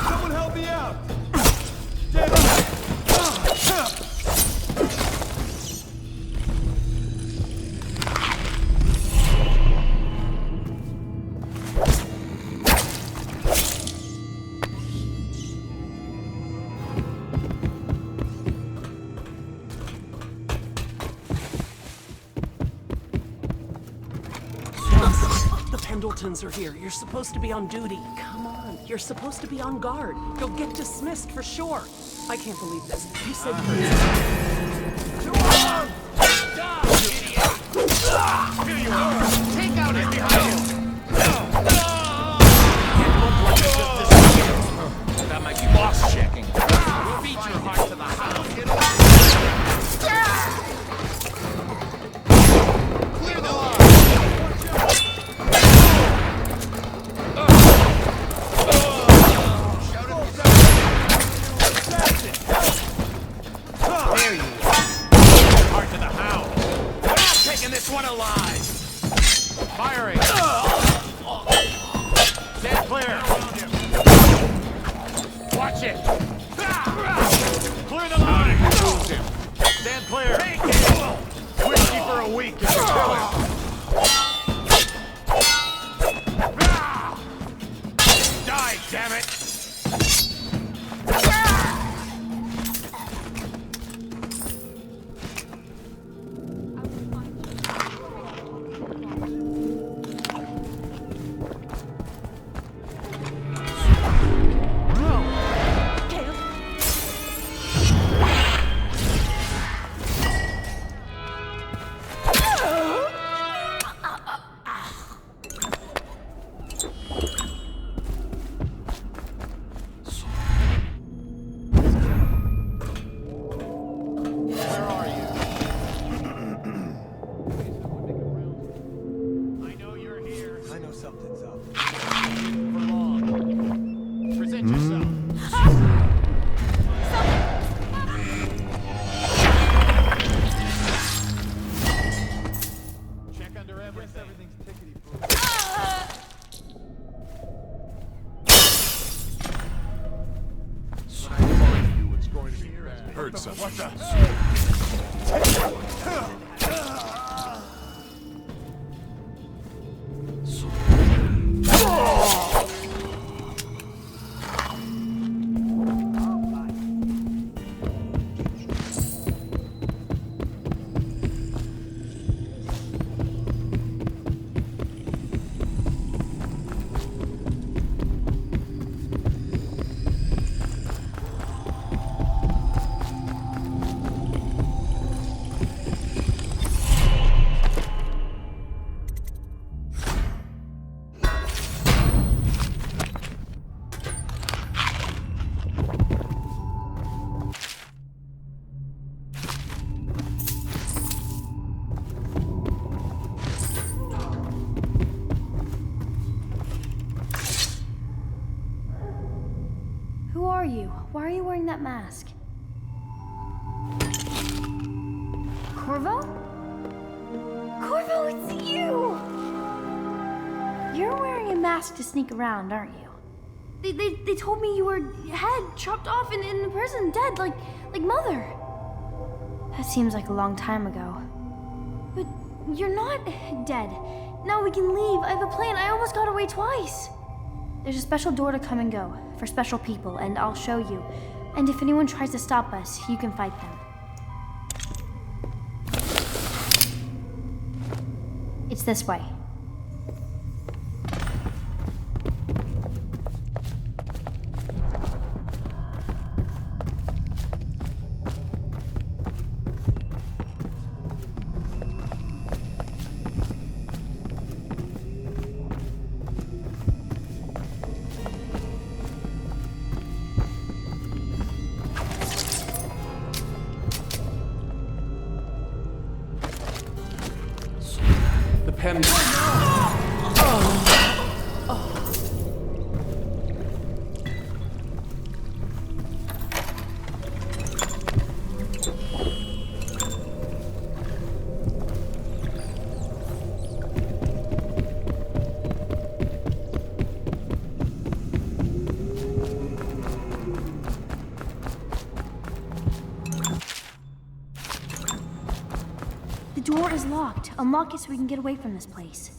Someone help me out! The Pendletons are here. You're supposed to be on duty. Come on. You're supposed to be on guard. You'll get dismissed for sure. I can't believe this. You said Here you are! Take out his behind! That might be boss checking. Beat your heart to the house, kiddo! Clear the line! There you are. Heart to the house. We're not taking this one alive! Firing! Stand clear! Watch it! Clear the line! Lose him! Stand clear! Take it! Whiskey for a week if you kill him! Die, damn it! Heard something. What the? Who are you? Why are you wearing that mask? Corvo? Corvo, it's you! You're wearing a mask to sneak around, aren't you? They told me you were head chopped off and in the prison, dead, like Mother. That seems like a long time ago. But you're not dead. Now we can leave. I have a plan. I almost got away twice. There's a special door to come and go for special people, and I'll show you. And if anyone tries to stop us, you can fight them. It's this way. Pen. The door is locked. Unlock it so we can get away from this place.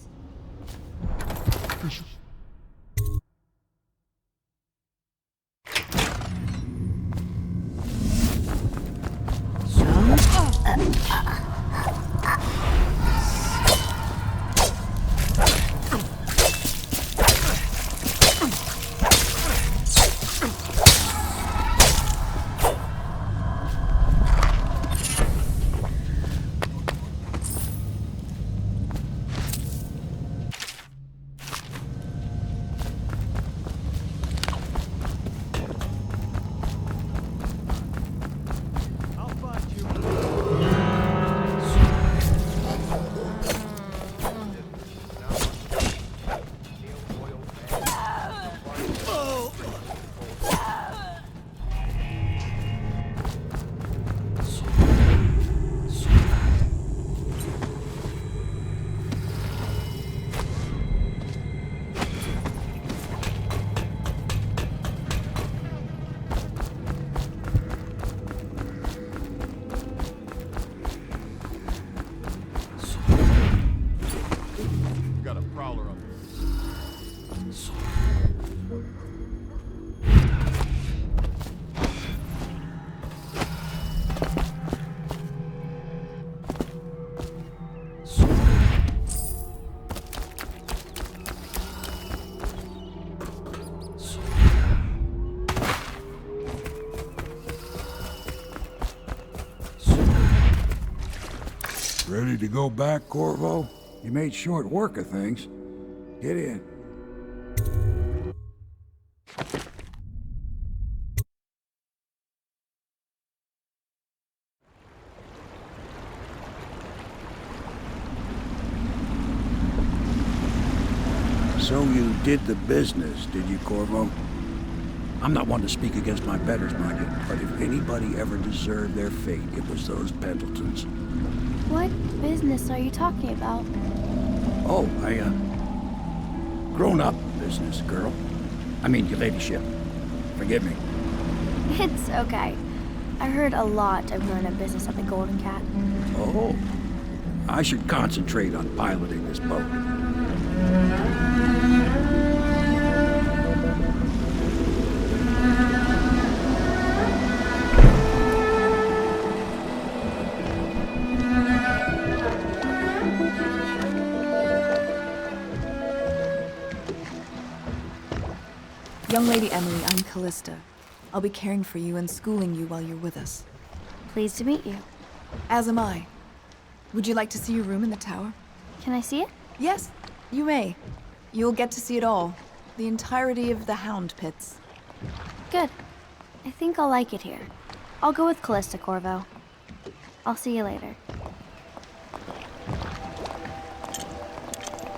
Ready to go back, Corvo? You made short work of things. Get in. So you did the business, did you, Corvo? I'm not one to speak against my betters, mind you, but if anybody ever deserved their fate, it was those Pendletons. What business are you talking about? Oh, grown-up business, girl. I mean, your ladyship. Forgive me. It's okay. I heard a lot of grown-up business at the Golden Cat. Oh, I should concentrate on piloting this boat. Young Lady Emily, I'm Callista. I'll be caring for you and schooling you while you're with us. Pleased to meet you. As am I. Would you like to see your room in the tower? Can I see it? Yes, you may. You'll get to see it all. The entirety of the Hound Pits. Good. I think I'll like it here. I'll go with Callista, Corvo. I'll see you later.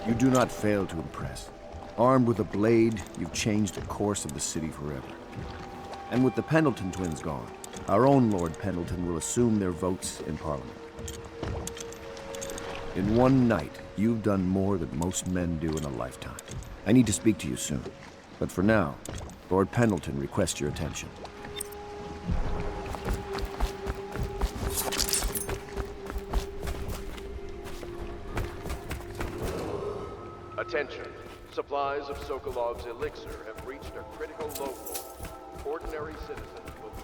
You do not fail to impress. Armed with a blade, you've changed the course of the city forever. And with the Pendleton twins gone, our own Lord Pendleton will assume their votes in Parliament. In one night, you've done more than most men do in a lifetime. I need to speak to you soon. But for now, Lord Pendleton requests your attention. Attention. Supplies of Sokolov's elixir have reached a critical low point. Ordinary citizens will be...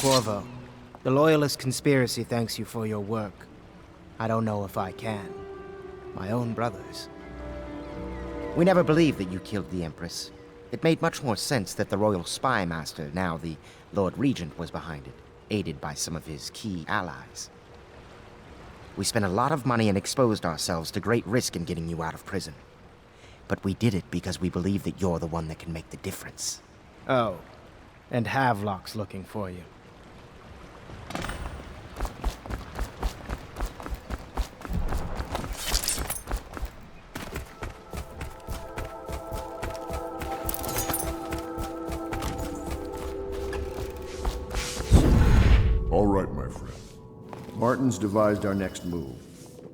Corvo, the Loyalist conspiracy thanks you for your work. I don't know if I can. My own brothers. We never believed that you killed the Empress. It made much more sense that the Royal Spy Master, now the Lord Regent, was behind it, aided by some of his key allies. We spent a lot of money and exposed ourselves to great risk in getting you out of prison. But we did it because we believe that you're the one that can make the difference. Oh, and Havelock's looking for you. All right, my friend. Martin's devised our next move.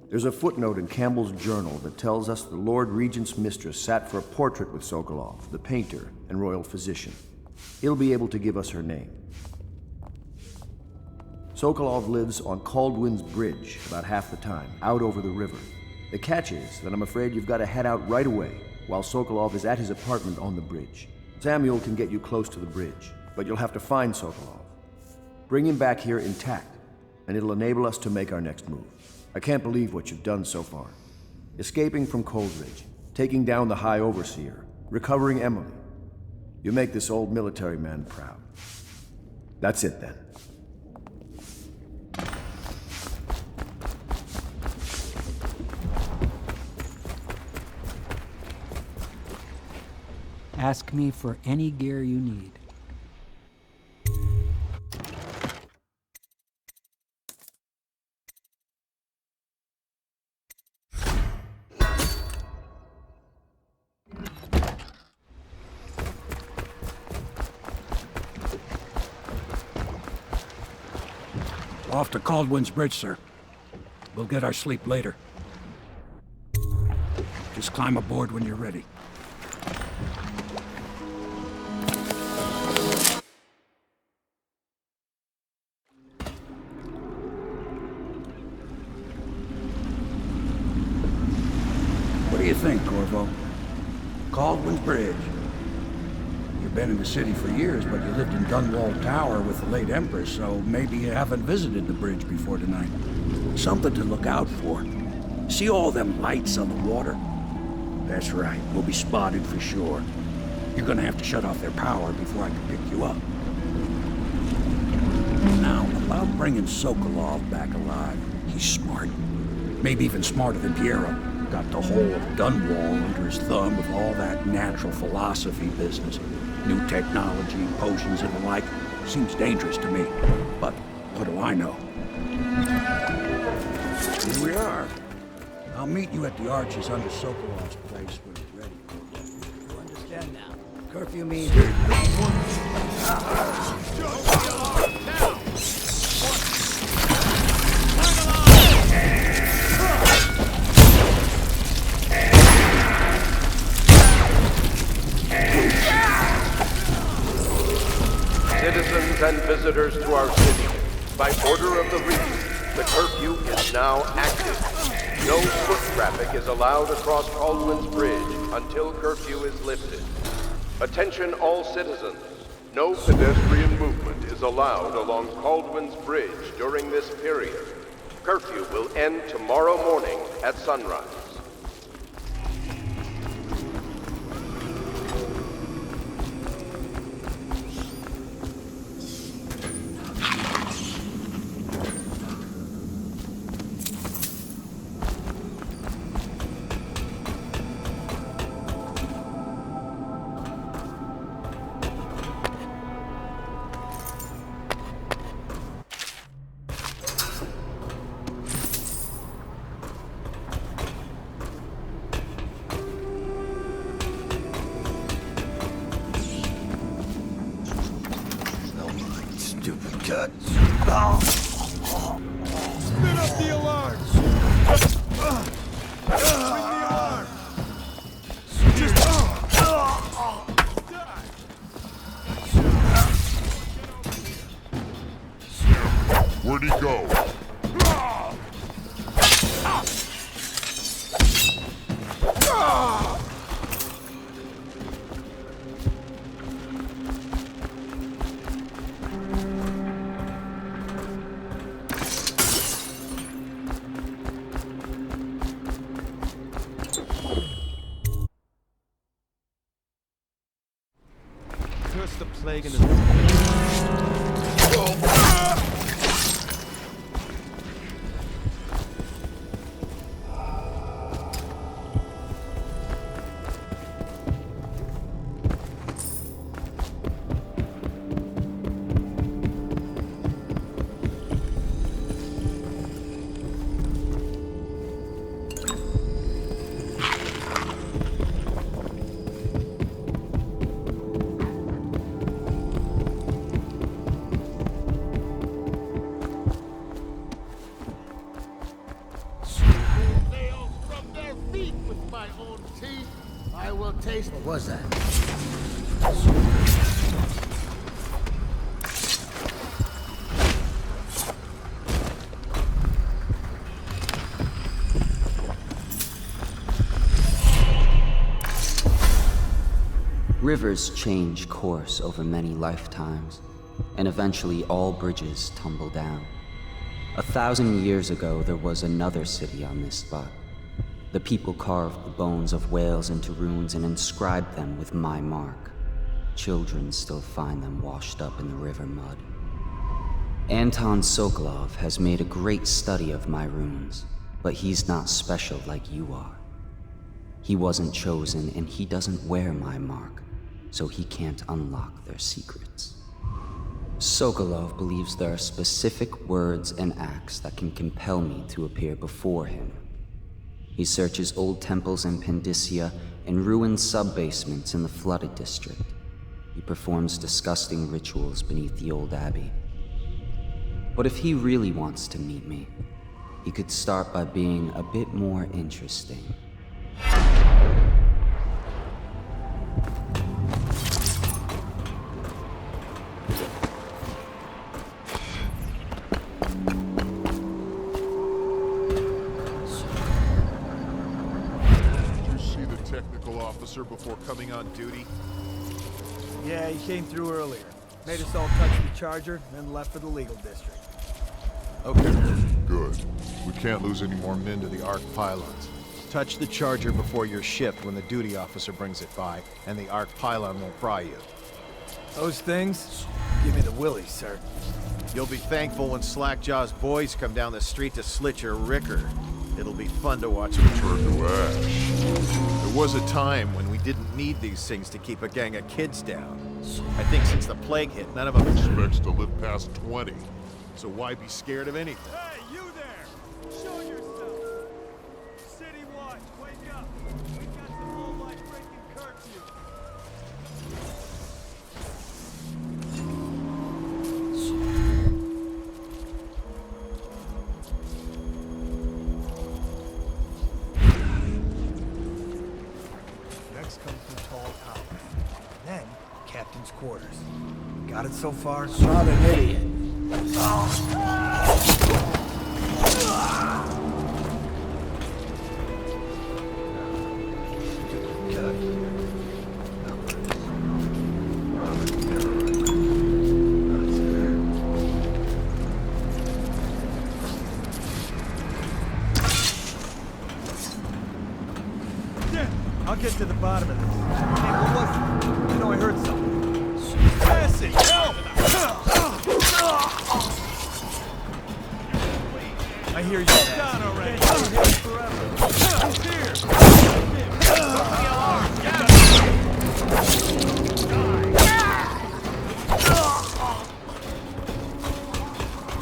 There's a footnote in Campbell's journal that tells us the Lord Regent's mistress sat for a portrait with Sokolov, the painter and royal physician. He'll be able to give us her name. Sokolov lives on Caldwin's Bridge about half the time, out over the river. The catch is that I'm afraid you've got to head out right away, while Sokolov is at his apartment on the bridge. Samuel can get you close to the bridge, but you'll have to find Sokolov. Bring him back here intact, and it'll enable us to make our next move. I can't believe what you've done so far. Escaping from Coldridge, taking down the High Overseer, recovering Emily. You make this old military man proud. That's it then. Ask me for any gear you need. Off to Caldwin's Bridge, sir. We'll get our sleep later. Just climb aboard when you're ready. What do you think, Corvo? Caldwin's Bridge. You've been in the city for years, but you lived in Dunwall Tower with the late Empress, so maybe you haven't visited the bridge before tonight. Something to look out for. See all them lights on the water? That's right, we'll be spotted for sure. You're gonna have to shut off their power before I can pick you up. Now, about bringing Sokolov back alive, he's smart. Maybe even smarter than Piero. Got the whole of Dunwall under his thumb with all that natural philosophy business. New technology, potions and the like. Seems dangerous to me. But what do I know? Here we are. I'll meet you at the arches under Sokolov's place when you're ready. You understand now? Curfew means... Citizens and visitors to our city, by order of the Regent, the curfew is now active. No foot traffic is allowed across Caldwin's Bridge until curfew is lifted. Attention all citizens. No pedestrian movement is allowed along Caldwin's Bridge during this period. Curfew will end tomorrow morning at sunrise. Spin up the alarms! Bring the alarm! Where'd he go? Curse the plague in the... I will taste... What was that? Rivers change course over many lifetimes, and eventually all bridges tumble down. 1,000 years ago, there was another city on this spot. The people carved the bones of whales into runes and inscribed them with my mark. Children still find them washed up in the river mud. Anton Sokolov has made a great study of my runes, but he's not special like you are. He wasn't chosen, and he doesn't wear my mark, so he can't unlock their secrets. Sokolov believes there are specific words and acts that can compel me to appear before him. He searches old temples in Pendicia and ruined sub-basements in the flooded district. He performs disgusting rituals beneath the old abbey. But if he really wants to meet me, he could start by being a bit more interesting. Before coming on duty? Yeah, he came through earlier. Made us all touch the charger, then left for the legal district. Okay, good. We can't lose any more men to the arc pylons. Touch the charger before your shift when the duty officer brings it by, and the arc pylon won't fry you. Those things? Give me the willies, sir. You'll be thankful when Slackjaw's boys come down the street to slit your ricker. It'll be fun to watch them turn to ash. There was a time when we didn't need these things to keep a gang of kids down. I think since the plague hit, none of them expects to live past 20. So why be scared of anything? Hey, you there! Show yourself! City Watch, wake up! We got some all-night breaking curfew! Next comes the tall tower. Then, captain's quarters. Got it so far? Not an idiot. I'll get to the bottom of this. Hey, what was it? You know, I heard something. Acid! Help! I hear you. Hold down already. I'm here forever. He's here.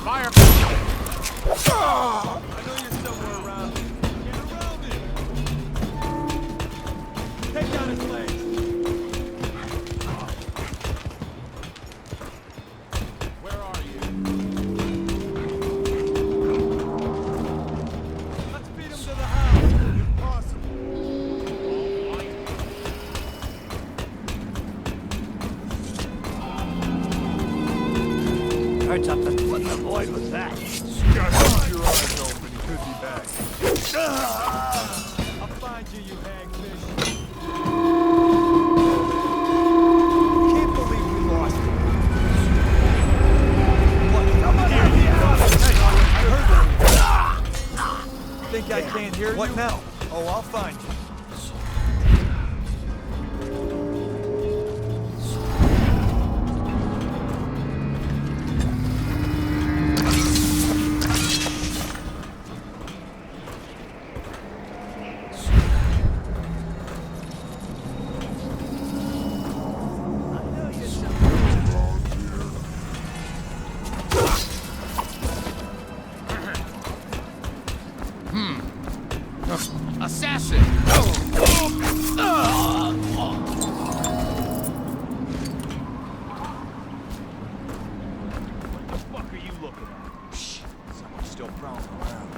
Fire! I know you're somewhere around. Get around it. Take down his legs. Where are you? Let's beat him to the house, if possible. Heard something. What the void was that? Keep your eyes open. He could be back. I'll find you, you hagfish. Can't believe we lost him. What? I heard that. Think I can't hear you? What now? Oh, I'll find you. Assassin! What the fuck are you looking at? Shh. Someone's still prowling around.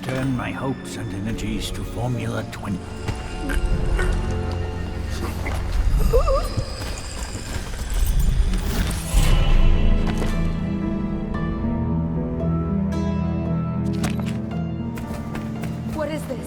turn my hopes and energies to Formula 20. What is this?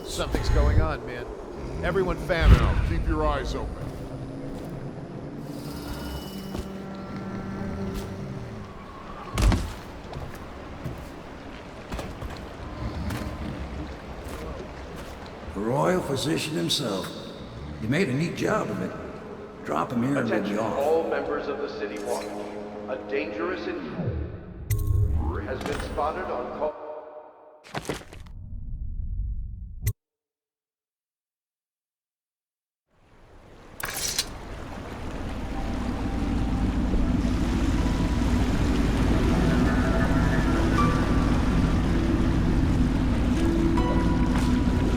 Something's going on, man. Everyone fan out. Keep your eyes open. The royal physician himself. You made a neat job of it. Drop him here and let me Attention off. all members of the City Watch. A dangerous intruder has been spotted on call.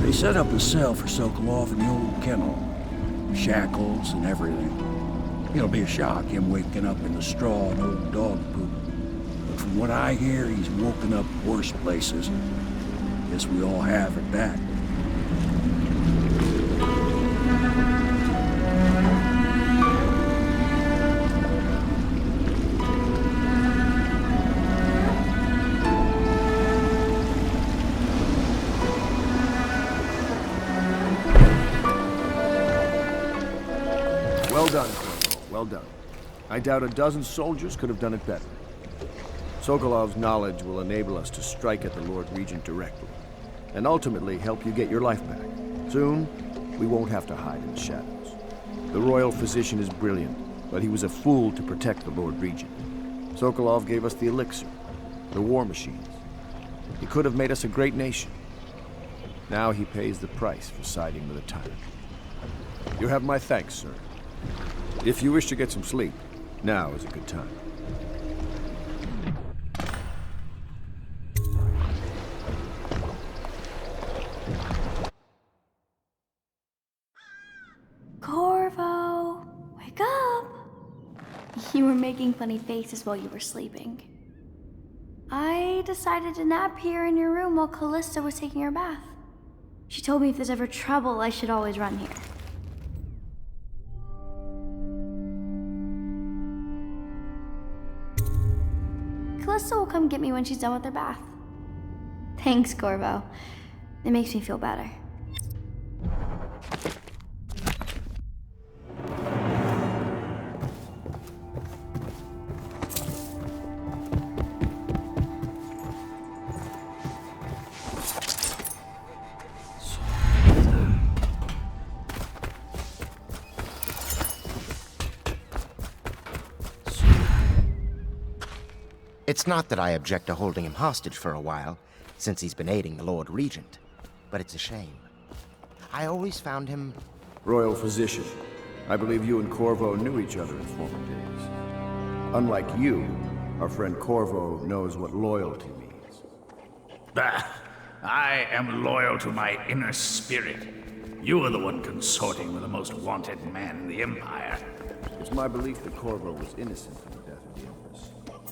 They set up a cell for Sokolov in the old kennel. Shackles and everything. It'll be a shock, him waking up in the straw and old dog poop. But from what I hear, he's woken up worse places. Guess we all have at that. Well done, Corvo. Well done. I doubt a dozen soldiers could have done it better. Sokolov's knowledge will enable us to strike at the Lord Regent directly, and ultimately help you get your life back. Soon, we won't have to hide in the shadows. The royal physician is brilliant, but he was a fool to protect the Lord Regent. Sokolov gave us the elixir, the war machines. He could have made us a great nation. Now he pays the price for siding with a tyrant. You have my thanks, sir. If you wish to get some sleep, now is a good time. Corvo, wake up! You were making funny faces while you were sleeping. I decided to nap here in your room while Callista was taking her bath. She told me if there's ever trouble, I should always run here. Callista will come get me when she's done with her bath. Thanks, Corvo. It makes me feel better. It's not that I object to holding him hostage for a while, since he's been aiding the Lord Regent, but it's a shame. I always found him... Royal physician, I believe you and Corvo knew each other in former days. Unlike you, our friend Corvo knows what loyalty means. Bah! I am loyal to my inner spirit. You are the one consorting with the most wanted man in the Empire. It's my belief that Corvo was innocent in the death of the Empress.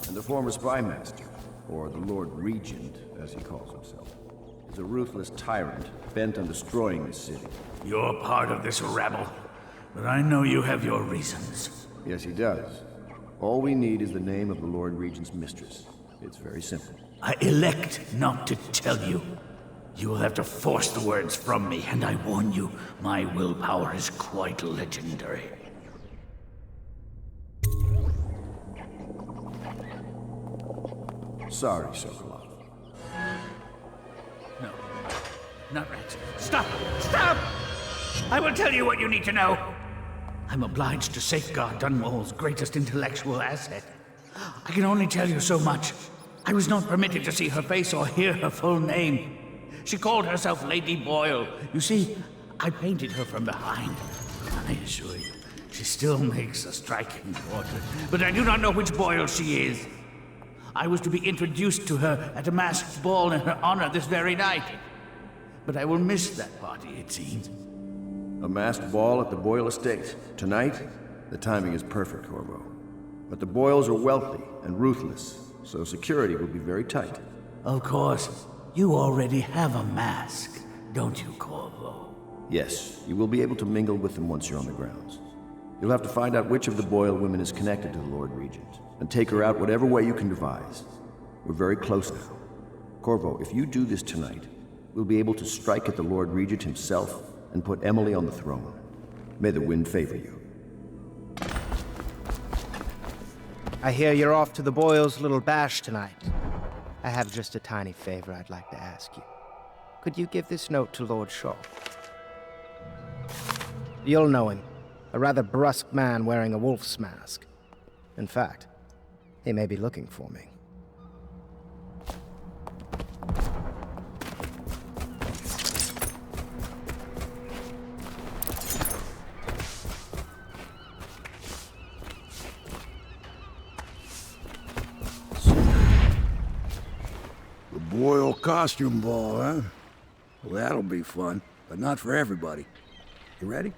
And the former spy master, or the Lord Regent, as he calls himself, is a ruthless tyrant bent on destroying this city. You're part of this rabble, but I know you have your reasons. Yes, he does. All we need is the name of the Lord Regent's mistress. It's very simple. I elect not to tell you. You will have to force the words from me, and I warn you, my willpower is quite legendary. Sorry, Sokolov. No. Not rats. Stop! Stop! I will tell you what you need to know. I'm obliged to safeguard Dunwall's greatest intellectual asset. I can only tell you so much. I was not permitted to see her face or hear her full name. She called herself Lady Boyle. You see, I painted her from behind. I assure you, she still makes a striking portrait, but I do not know which Boyle she is. I was to be introduced to her at a masked ball in her honor this very night. But I will miss that party, it seems. A masked ball at the Boyle estate. Tonight? The timing is perfect, Corvo. But the Boyles are wealthy and ruthless, so security will be very tight. Of course. You already have a mask, don't you, Corvo? Yes, you will be able to mingle with them once you're on the grounds. You'll have to find out which of the Boyle women is connected to the Lord Regent, and take her out whatever way you can devise. We're very close now. Corvo, if you do this tonight, we'll be able to strike at the Lord Regent himself and put Emily on the throne. May the wind favor you. I hear you're off to the Boyles' little bash tonight. I have just a tiny favor I'd like to ask you. Could you give this note to Lord Shaw? You'll know him. A rather brusque man wearing a wolf's mask. In fact, he may be looking for me. Boyle costume ball, huh? Well, that'll be fun, but not for everybody. You ready?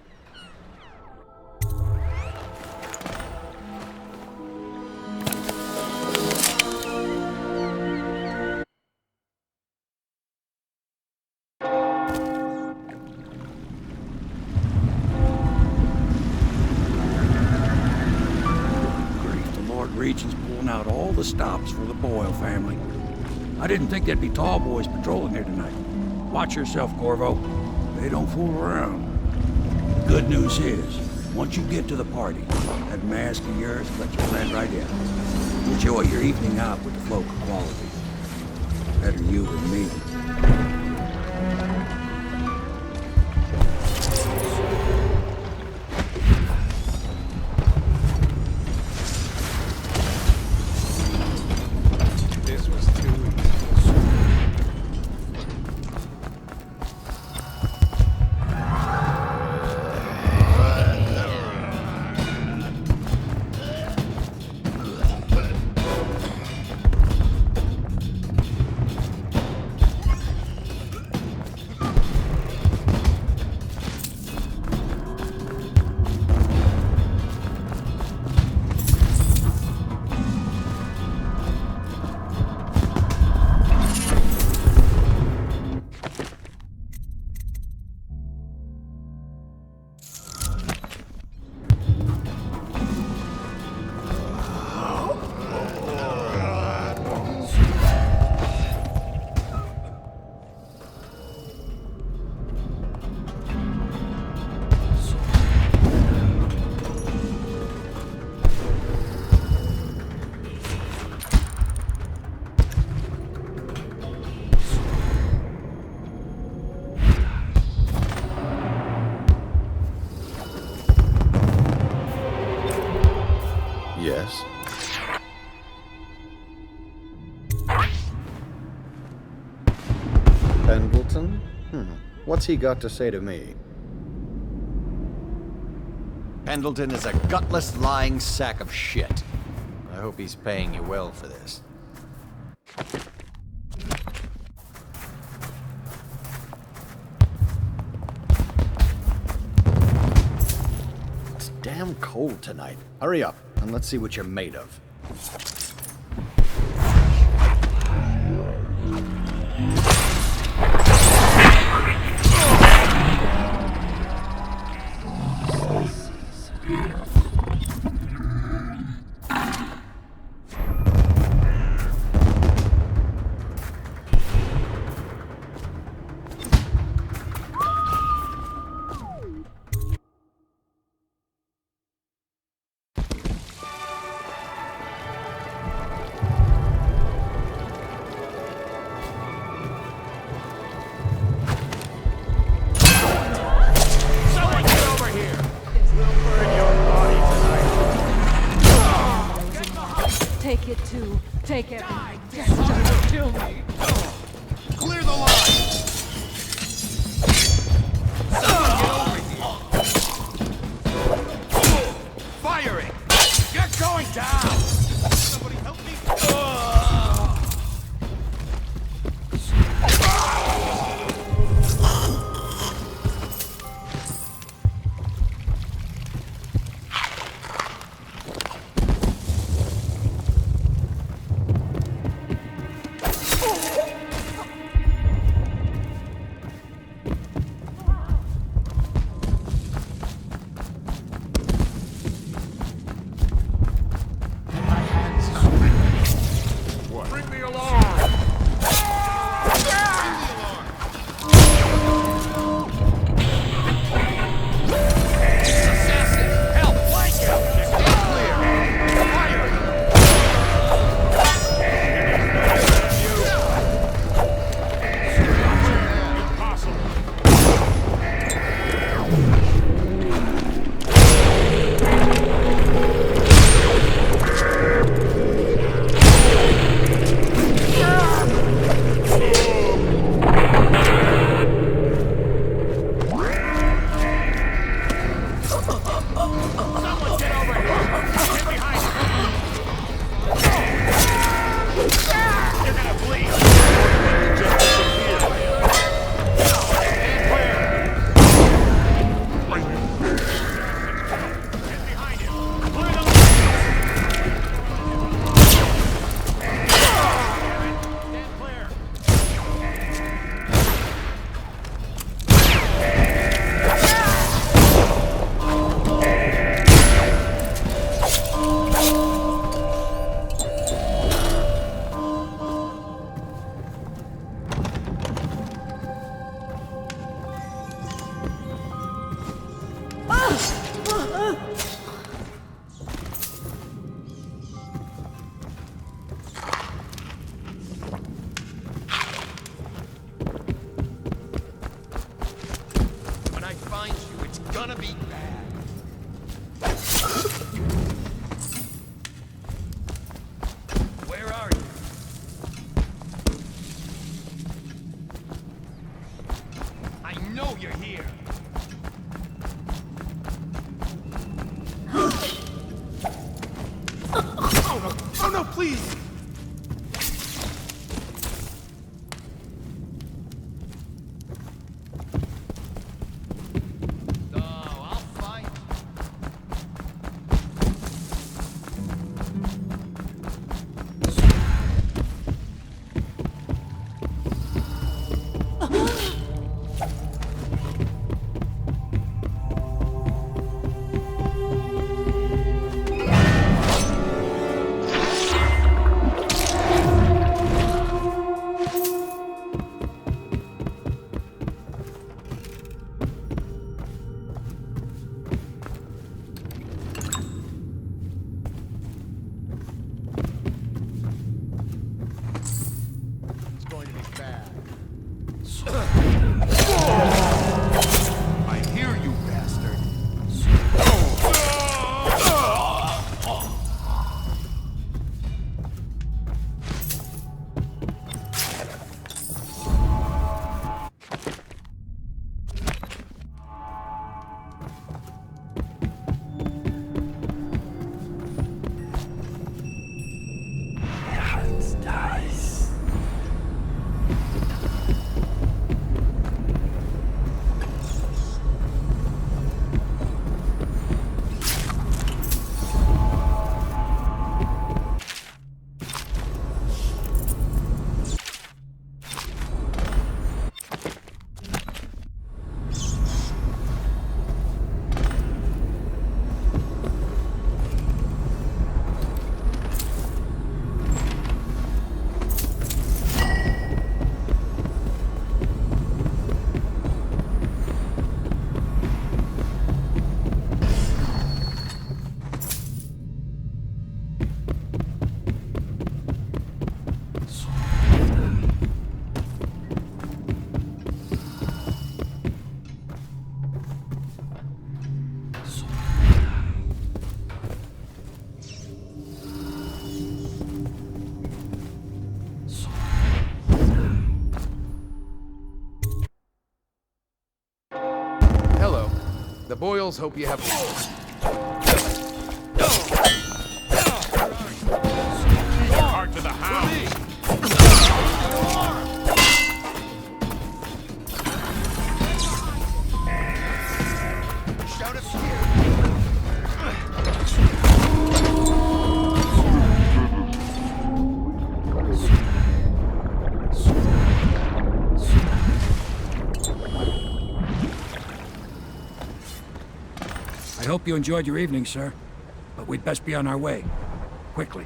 Great, the Lord Regent's pulling out all the stops for the Boyle family. I didn't think there'd be tall boys patrolling here tonight. Watch yourself, Corvo. They don't fool around. The good news is, once you get to the party, that mask of yours will let you blend right in. Enjoy your evening out with the folk of quality. Better you than me. Yes? Pendleton? What's he got to say to me? Pendleton is a gutless, lying sack of shit. I hope he's paying you well for this. It's damn cold tonight. Hurry up, and let's see what you're made of. to take everything. Just don't kill me. Clear the line! Someone get over here! Firing! You're going down! Somebody help me! Bring the alarm! Assassin! Help! Flank him! Get clear! Fire! Someone get over here! Get behind him! You're gonna bleed! Just disappear! Stand clear! Get behind him! Clear the stand clear! When I find you, it's gonna be bad. Where are you? I know you're here. Oh no! Oh no, please! No, I'll fight. Boyles hope you have... Hard to the house. Shout it I hope you enjoyed your evening, sir. But we'd best be on our way. Quickly.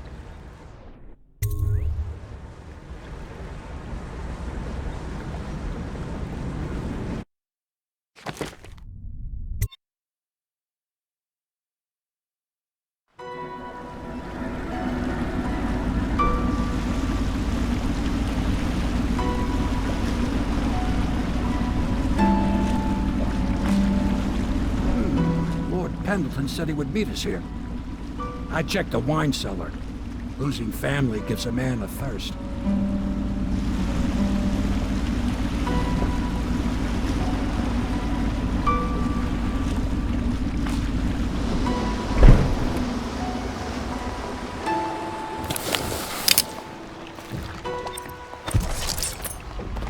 Pendleton said he would meet us here. I checked the wine cellar. Losing family gives a man a thirst.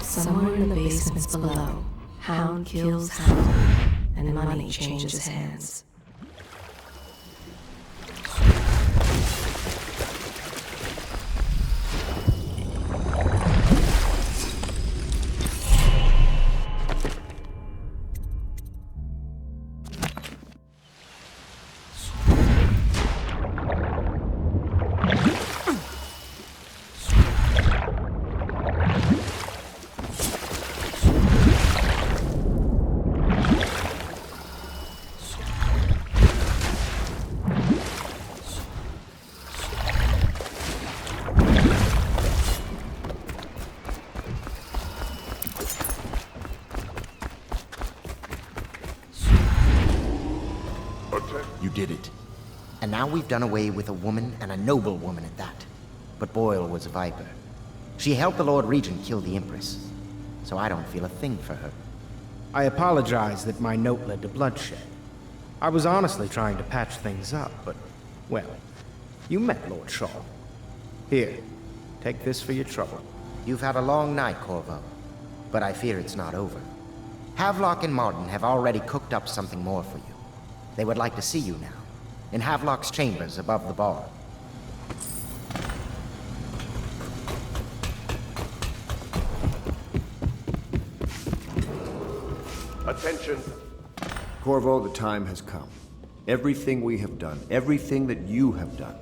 Somewhere in the basements below, Hound kills Hound, and money changes hands. You did it. And now we've done away with a woman, and a noble woman at that. But Boyle was a viper. She helped the Lord Regent kill the Empress, so I don't feel a thing for her. I apologize that my note led to bloodshed. I was honestly trying to patch things up, but, well, you met Lord Shaw. Here, take this for your trouble. You've had a long night, Corvo, but I fear it's not over. Havelock and Martin have already cooked up something more for you. They would like to see you now, in Havelock's chambers above the bar. Attention. Corvo, the time has come. Everything we have done, everything that you have done,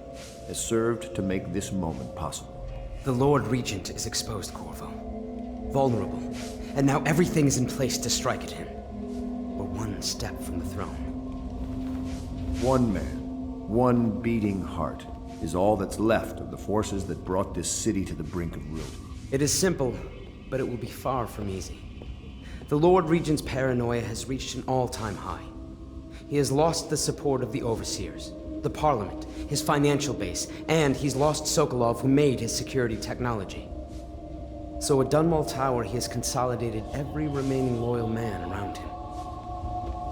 has served to make this moment possible. The Lord Regent is exposed, Corvo. Vulnerable. And now everything is in place to strike at him. We're one step from the throne. One man, one beating heart, is all that's left of the forces that brought this city to the brink of ruin. It is simple, but it will be far from easy. The Lord Regent's paranoia has reached an all-time high. He has lost the support of the Overseers, the Parliament, his financial base, and he's lost Sokolov, who made his security technology. So at Dunwall Tower, he has consolidated every remaining loyal man around him.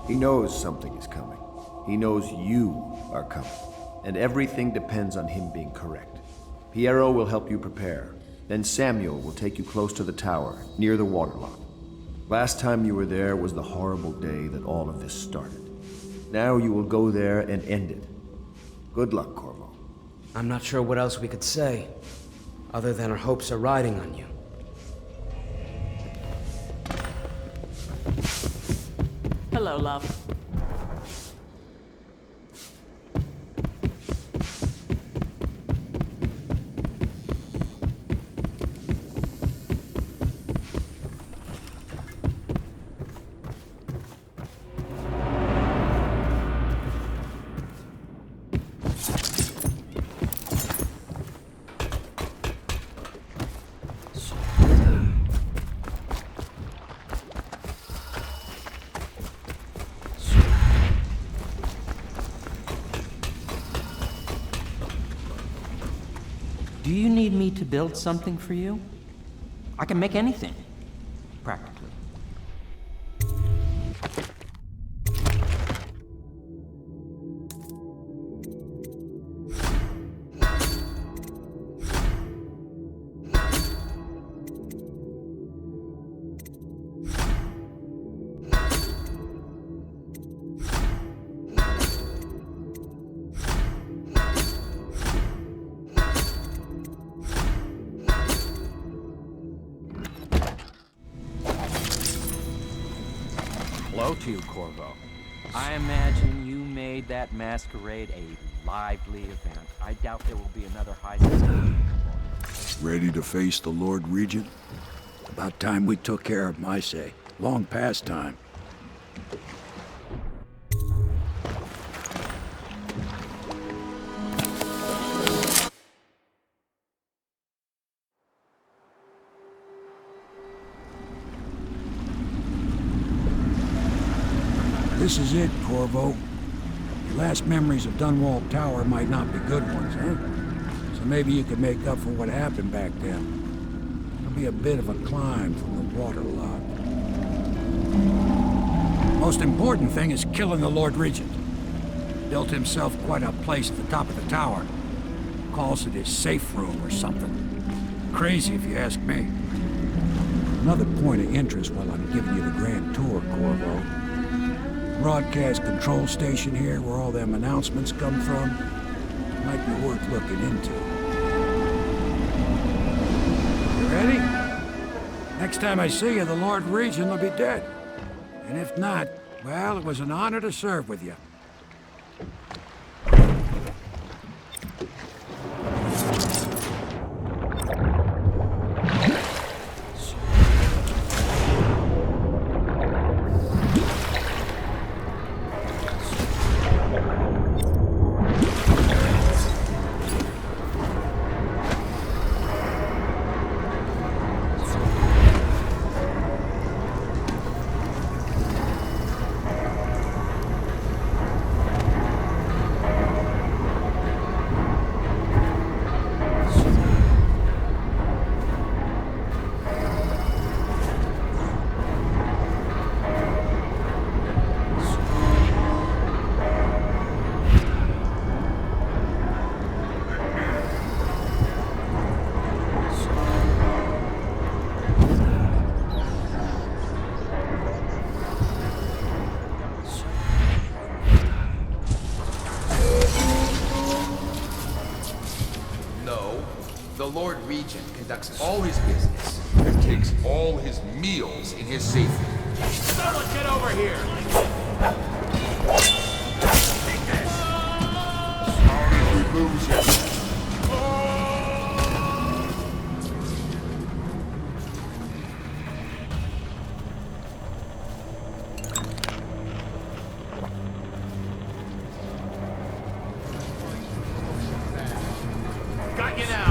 He knows something is coming. He knows you are coming. And everything depends on him being correct. Piero will help you prepare. Then Samuel will take you close to the tower, near the waterlock. Last time you were there was the horrible day that all of this started. Now you will go there and end it. Good luck, Corvo. I'm not sure what else we could say, other than our hopes are riding on you. Hello, love. Do you need me to build something for you? I can make anything, practically. Hello to you, Corvo. I imagine you made that masquerade a lively event. I doubt there will be another high school. Ready to face the Lord Regent? About time we took care of my say. Long past time. This is it, Corvo. Your last memories of Dunwall Tower might not be good ones, huh? So maybe you could make up for what happened back then. It'll be a bit of a climb from the waterlogged. Most important thing is killing the Lord Regent. Built himself quite a place at the top of the tower. Calls it his safe room or something. Crazy if you ask me. Another point of interest while I'm giving you the grand tour, Corvo. Broadcast control station here where all them announcements come from. Might be worth looking into. You ready? Next time I see you, the Lord Regent will be dead. And if not, well, it was an honor to serve with you. The Lord Regent conducts all his business and takes all his meals in his safe room. Someone get over here! How did we lose him? Got you now!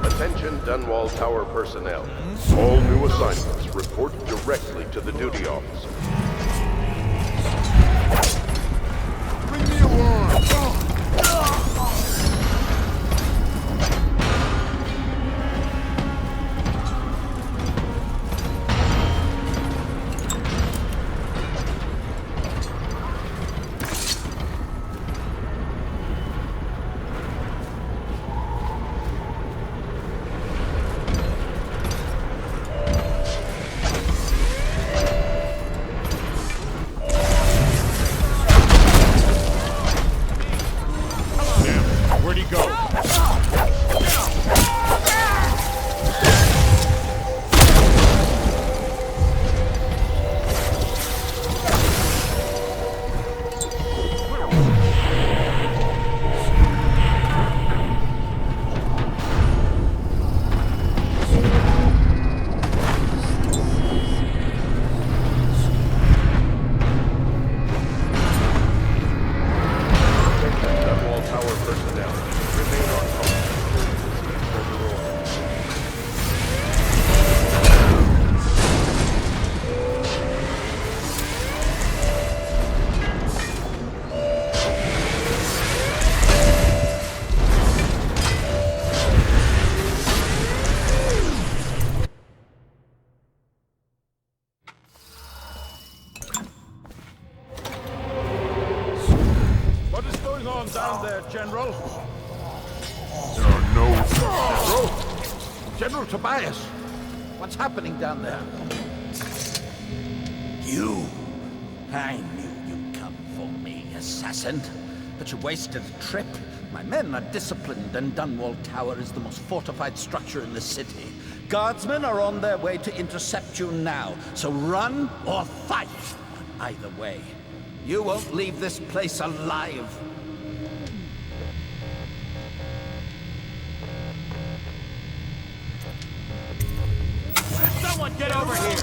Attention Dunwall Tower personnel. All new assignments report directly to the duty officer. Bring me a wand! Where'd he go? Dunwall Tower personnel remain on call. What is going on down there, General? There are no General Tobias, what's happening down there? You. I knew you'd come for me, assassin. But you wasted a trip. My men are disciplined, and Dunwall Tower is the most fortified structure in the city. Guardsmen are on their way to intercept you now, so run or fight. Either way, you won't leave this place alive. Someone get over here!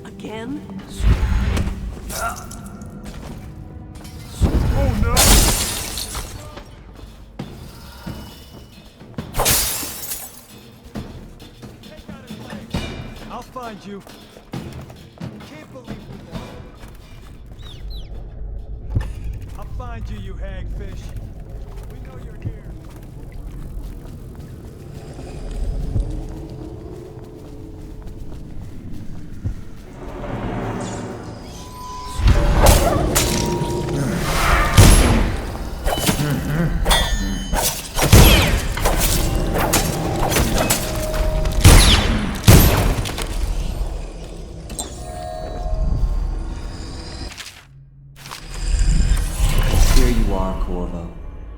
Again? Oh no! I'll find you. Can't believe it. I'll find you, you hagfish. We know you're here.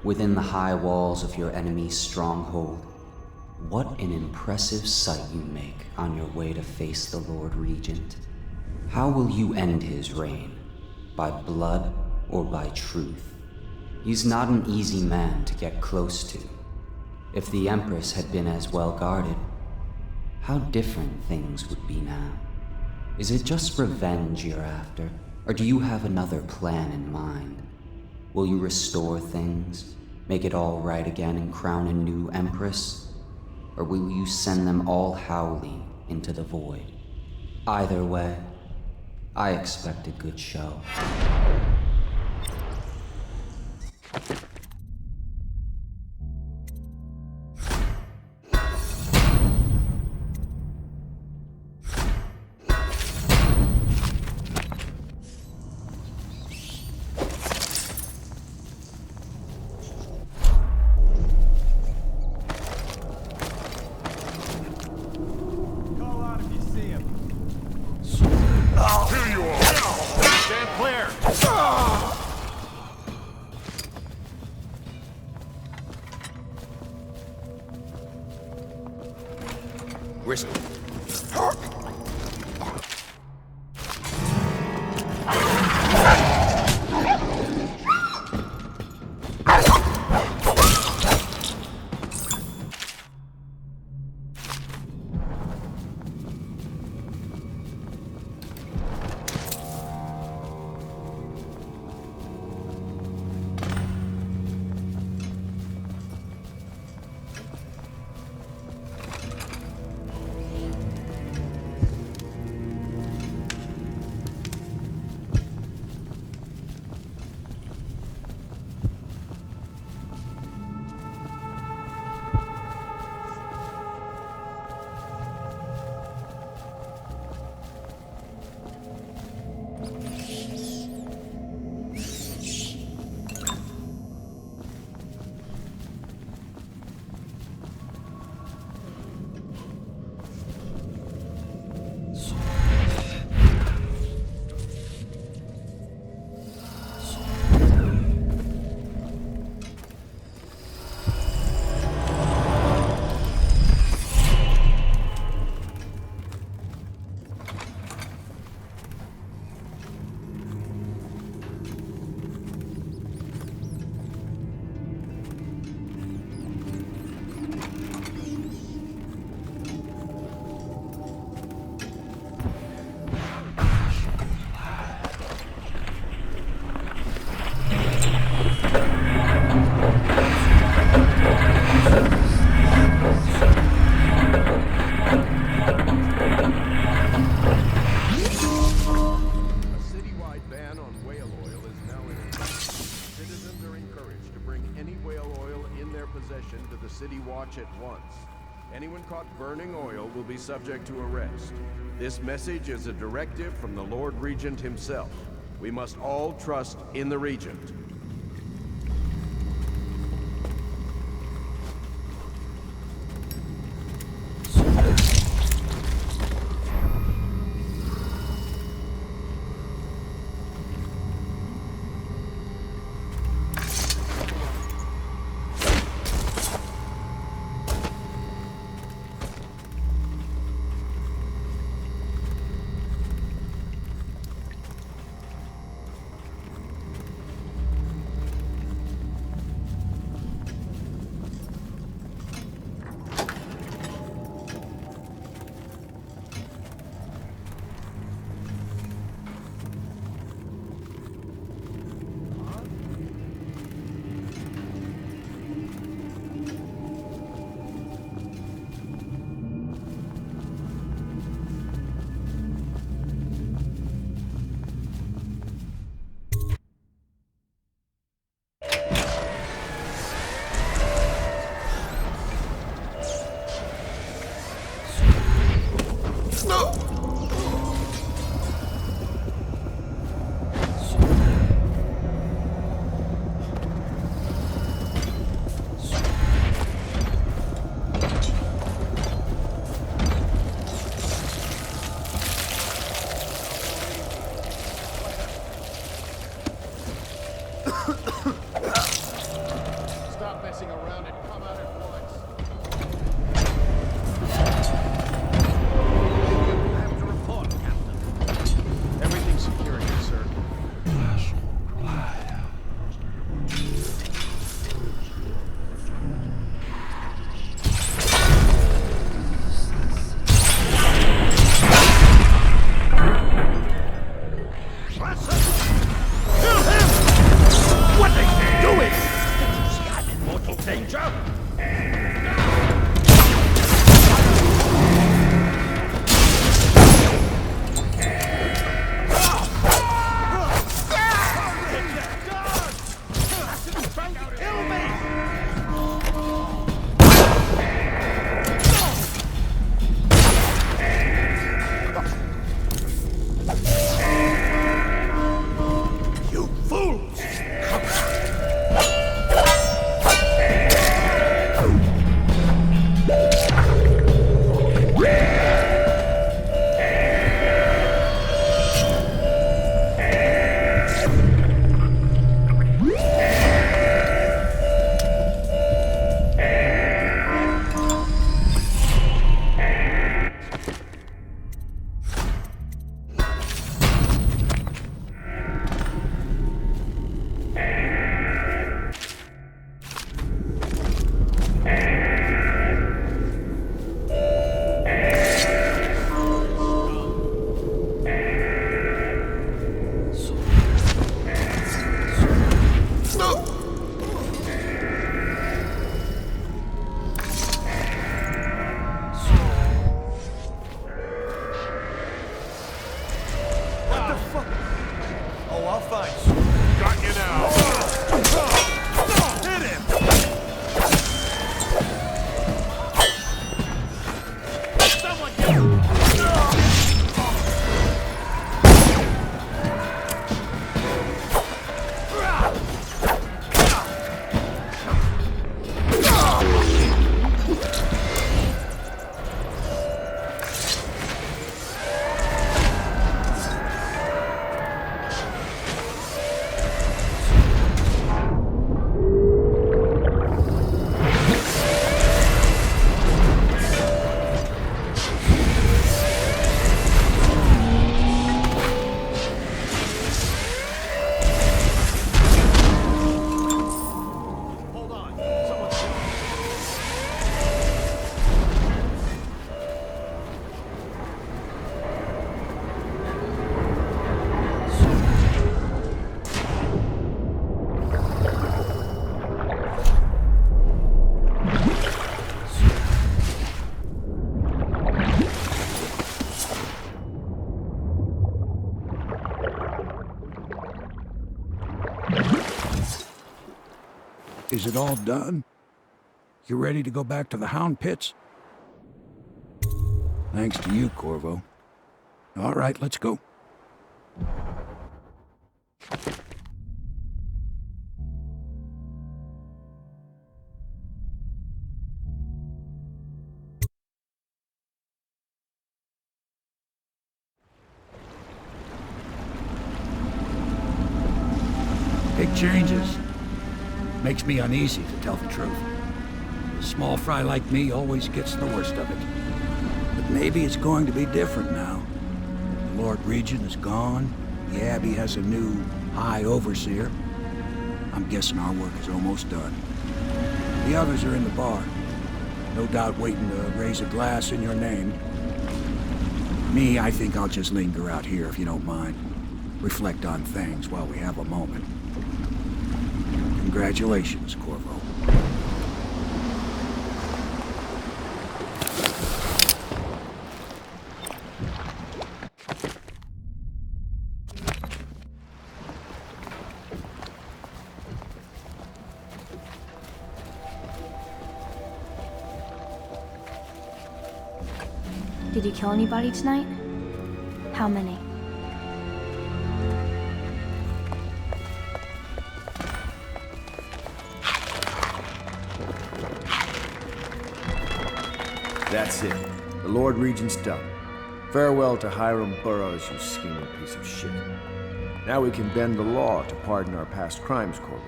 Within the high walls of your enemy's stronghold. What an impressive sight you make on your way to face the Lord Regent. How will you end his reign? By blood or by truth? He's not an easy man to get close to. If the Empress had been as well guarded, how different things would be now. Is it just revenge you're after, or do you have another plan in mind? Will you restore things, make it all right again and crown a new Empress? Or will you send them all howling into the void? Either way, I expect a good show. to the City Watch at once. Anyone caught burning oil will be subject to arrest. This message is a directive from the Lord Regent himself. We must all trust in the Regent. Stop messing around and come out at once. I have to report, Captain. Everything's secure here, sir. Is it all done? You ready to go back to the Hound Pits? Thanks to you, Corvo. All right, let's go. Big changes. Makes me uneasy, to tell the truth. A small fry like me always gets the worst of it. But maybe it's going to be different now. The Lord Regent is gone. The Abbey has a new High Overseer. I'm guessing our work is almost done. The others are in the bar. No doubt waiting to raise a glass in your name. Me, I think I'll just linger out here if you don't mind. Reflect on things while we have a moment. Congratulations, Corvo. Did you kill anybody tonight? How many? That's it. The Lord Regent's done. Farewell to Hiram Burroughs, you scheming piece of shit. Now we can bend the law to pardon our past crimes, Corvo.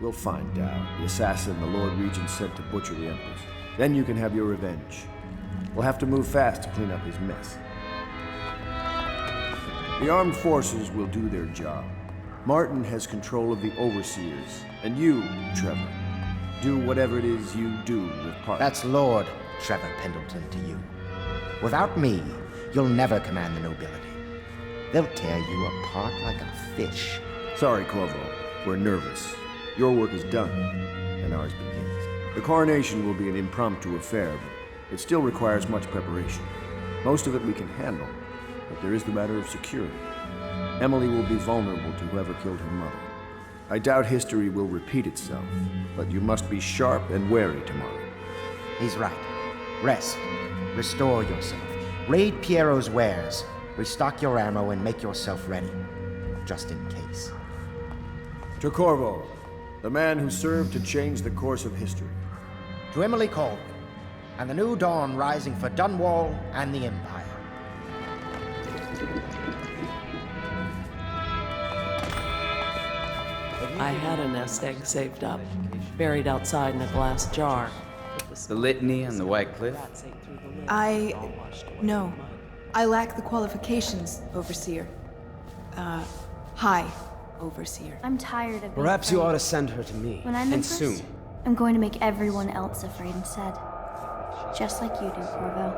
We'll find out the assassin the Lord Regent sent to butcher the Empress. Then you can have your revenge. We'll have to move fast to clean up his mess. The armed forces will do their job. Martin has control of the overseers, and you, Trevor, do whatever it is you do with Park. That's Lord Trevor Pendleton to you. Without me, you'll never command the nobility. They'll tear you apart like a fish. Sorry, Corvo. We're nervous. Your work is done, and ours begins. The coronation will be an impromptu affair, but it still requires much preparation. Most of it we can handle, but there is the matter of security. Emily will be vulnerable to whoever killed her mother. I doubt history will repeat itself, but you must be sharp and wary tomorrow. He's right. Rest. Restore yourself. Raid Piero's wares. Restock your ammo and make yourself ready. Just in case. To Corvo, the man who served to change the course of history. To Emily Colvin, and the new dawn rising for Dunwall and the Empire. I had a nest egg saved up, buried outside in a glass jar. The litany and the White Cliff? No. I lack the qualifications, Overseer. High Overseer. I'm tired of being Perhaps you afraid. ought to send her to me, When I'm and Empress, soon. I'm going to make everyone else afraid instead. Just like you do, Corvo.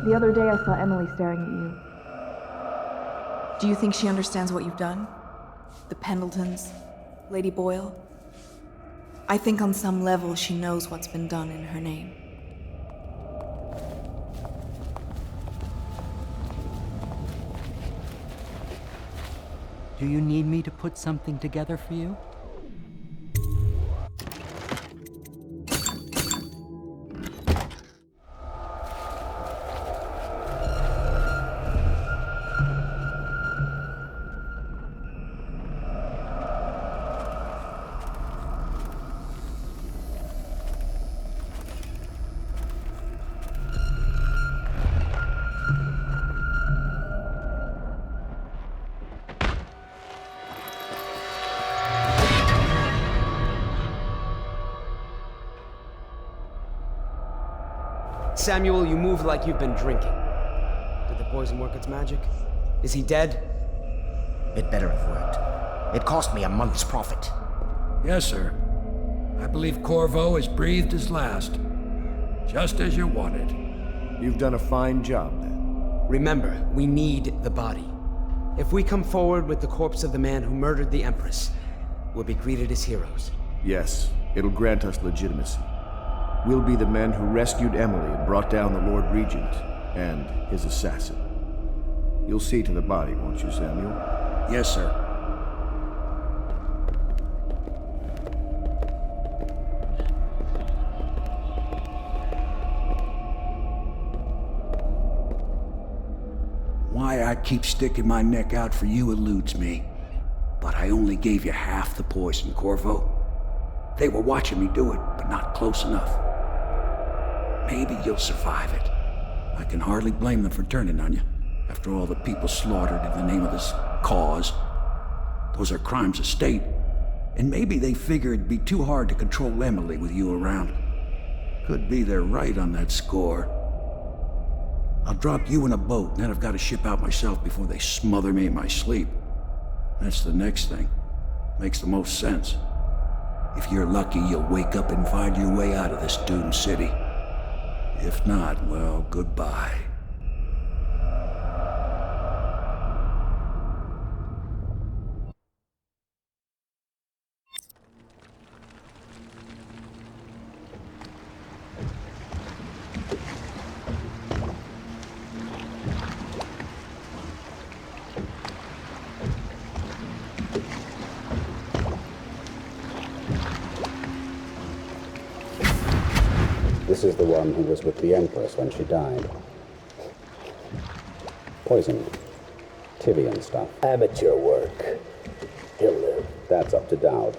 The other day I saw Emily staring at you. Do you think she understands what you've done? The Pendletons? Lady Boyle? I think on some level she knows what's been done in her name. Do you need me to put something together for you? Samuel, you move like you've been drinking. Did the poison work its magic? Is he dead? It better have worked. It cost me a month's profit. Yes, sir. I believe Corvo has breathed his last. Just as you wanted. You've done a fine job, then. Remember, we need the body. If we come forward with the corpse of the man who murdered the Empress, we'll be greeted as heroes. Yes, it'll grant us legitimacy. We'll be the men who rescued Emily and brought down the Lord Regent and his assassin. You'll see to the body, won't you, Samuel? Yes, sir. keep sticking my neck out for you eludes me. But I only gave you half the poison, Corvo. They were watching me do it, but not close enough. Maybe you'll survive it. I can hardly blame them for turning on you, after all the people slaughtered in the name of this cause. Those are crimes of state, and maybe they figure it'd be too hard to control Emily with you around. Could be they're right on that score. I'll drop you in a boat, and then I've got to ship out myself before they smother me in my sleep. That's the next thing. Makes the most sense. If you're lucky, you'll wake up and find your way out of this doomed city. If not, well, goodbye. This is the one who was with the Empress when she died. Poisoned. Tivian stuff. Amateur work. He'll live. That's up to Dowd.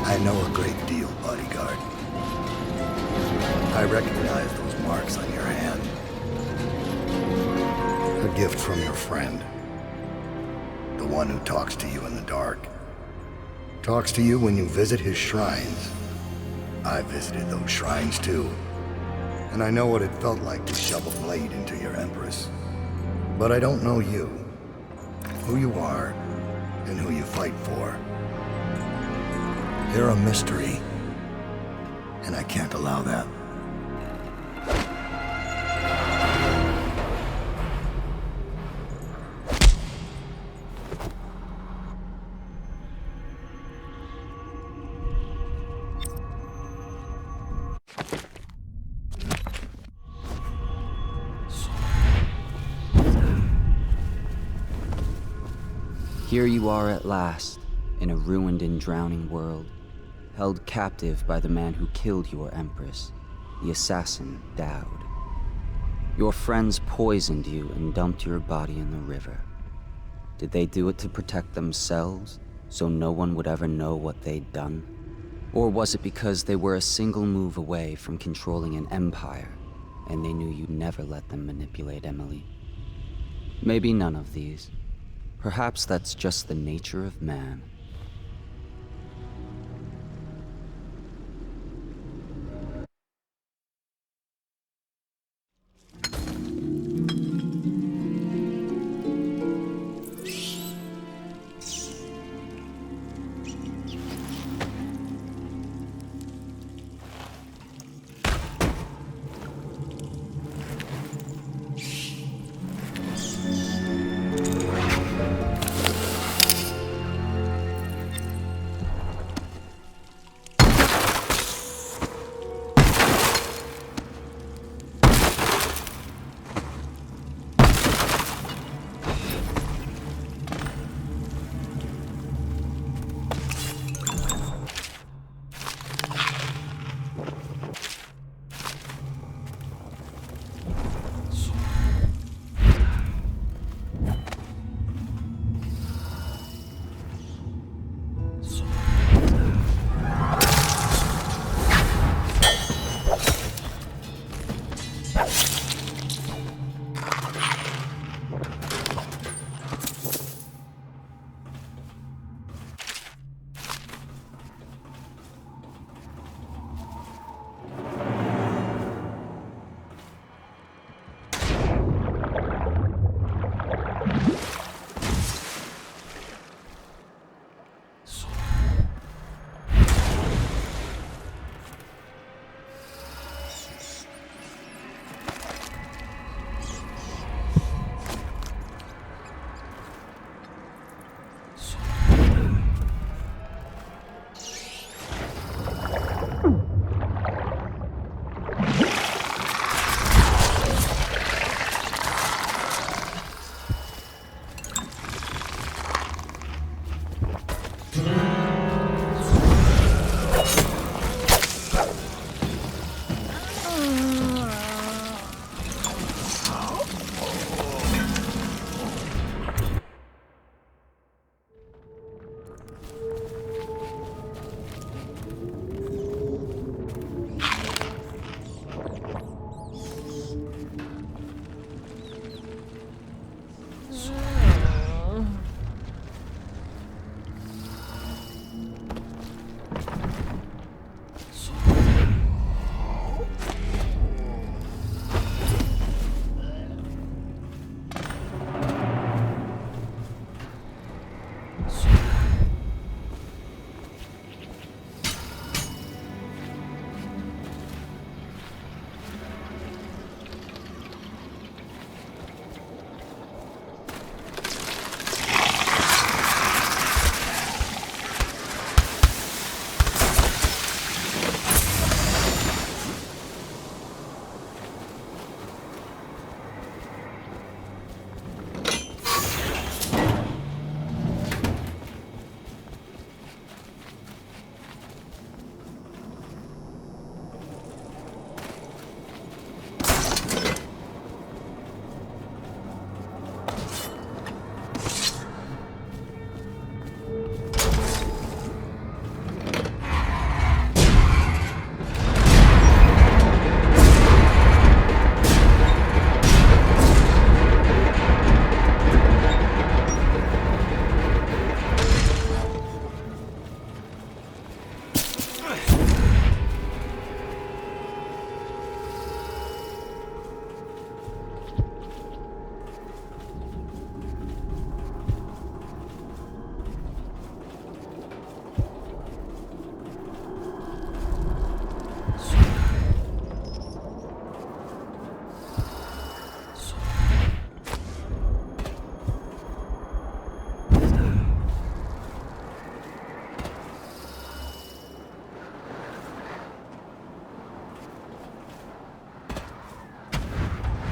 I know a great deal, bodyguard. I recognize those marks on your hand. A gift from your friend. The one who talks to you in the dark. Talks to you when you visit his shrines. I visited those shrines too. And I know what it felt like to shove a blade into your Empress. But I don't know you. Who you are, and who you fight for. You're a mystery, and I can't allow that. Here you are at last, in a ruined and drowning world, held captive by the man who killed your Empress, the assassin Dowd. Your friends poisoned you and dumped your body in the river. Did they do it to protect themselves, so no one would ever know what they'd done? Or was it because they were a single move away from controlling an empire, and they knew you'd never let them manipulate Emily? Maybe none of these. Perhaps that's just the nature of man.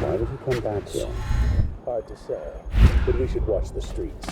Why did he come back here? Hard to say, but we should watch the streets.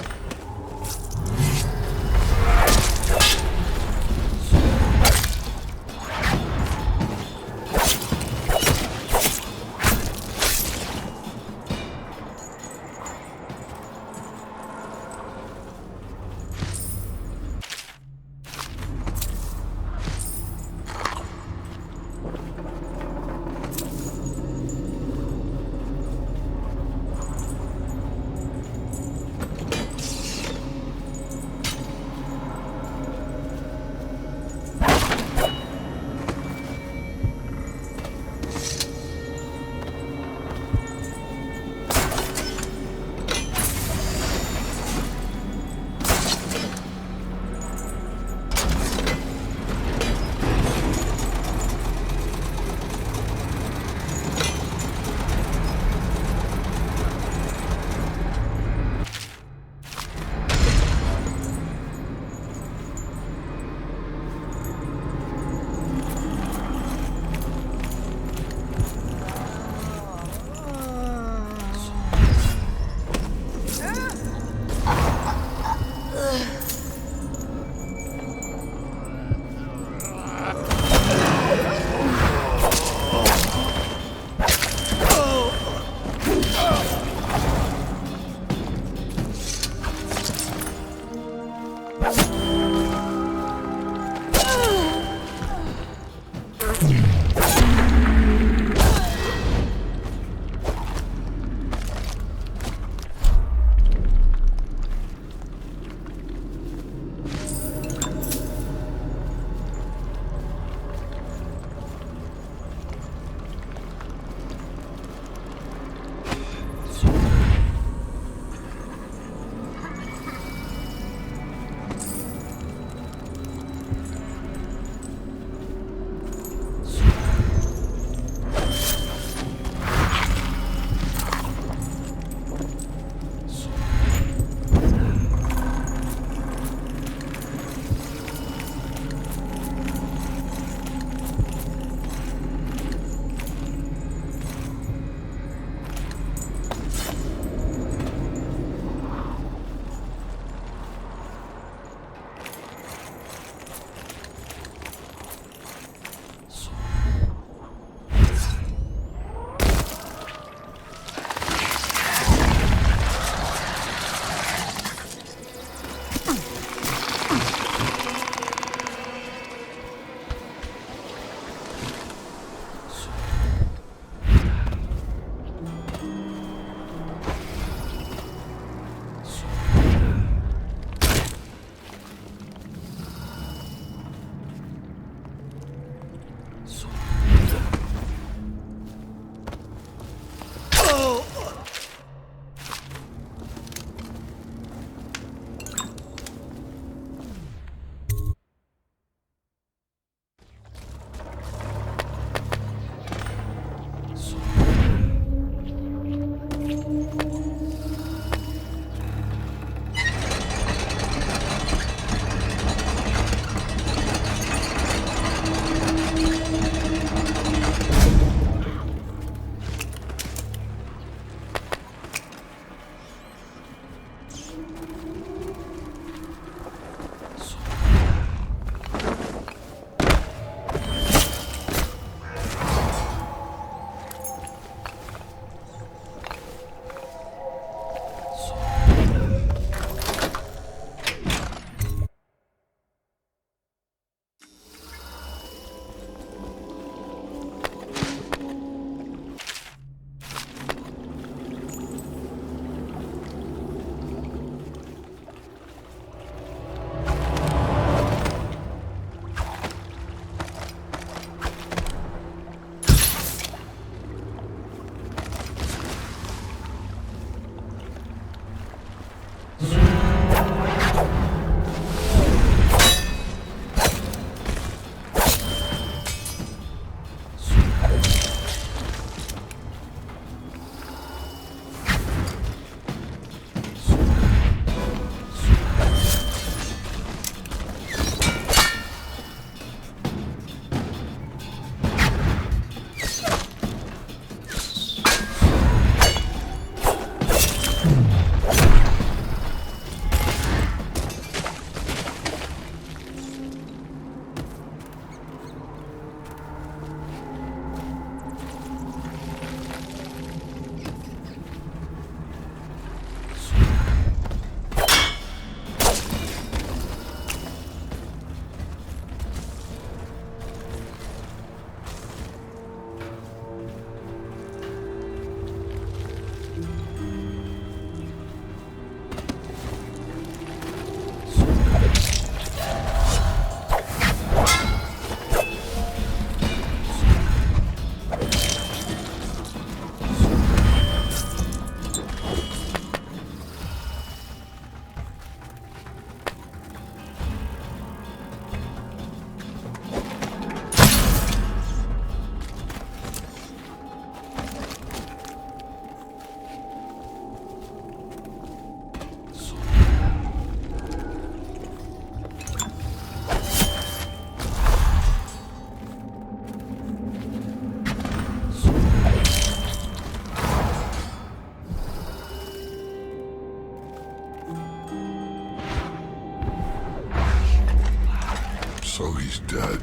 So he's dead.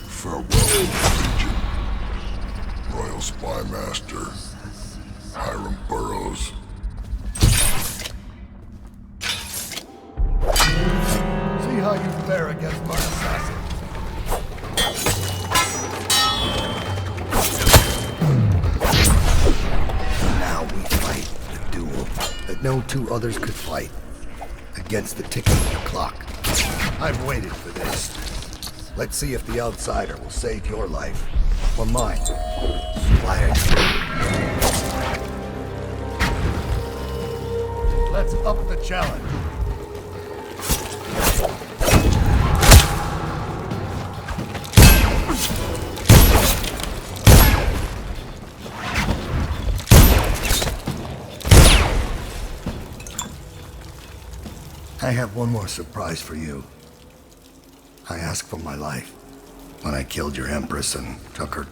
Farewell, Legion. Royal Spy Master, Hiram Burrows. See how you fare against my assassin. Now we fight the duel that no two others could fight. Against the ticking of the clock. I've waited for this. Let's see if the outsider will save your life. Or mine. Let's up the challenge. I have one more surprise for you. I asked for my life when I killed your Empress and took her.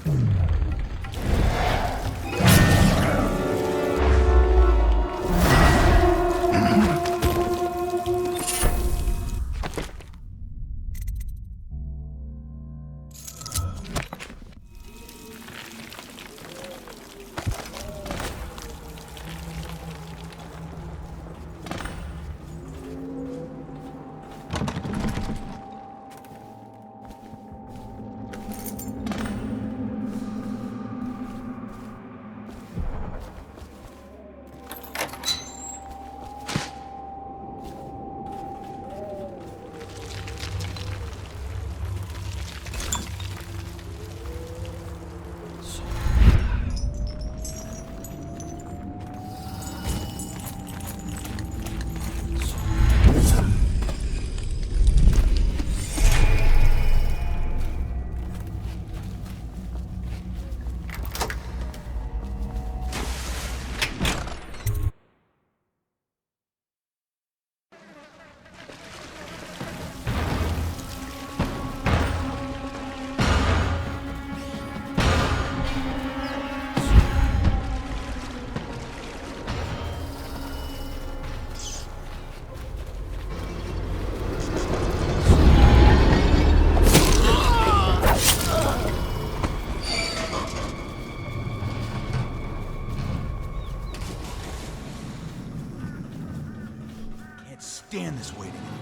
Stand this waiting anymore.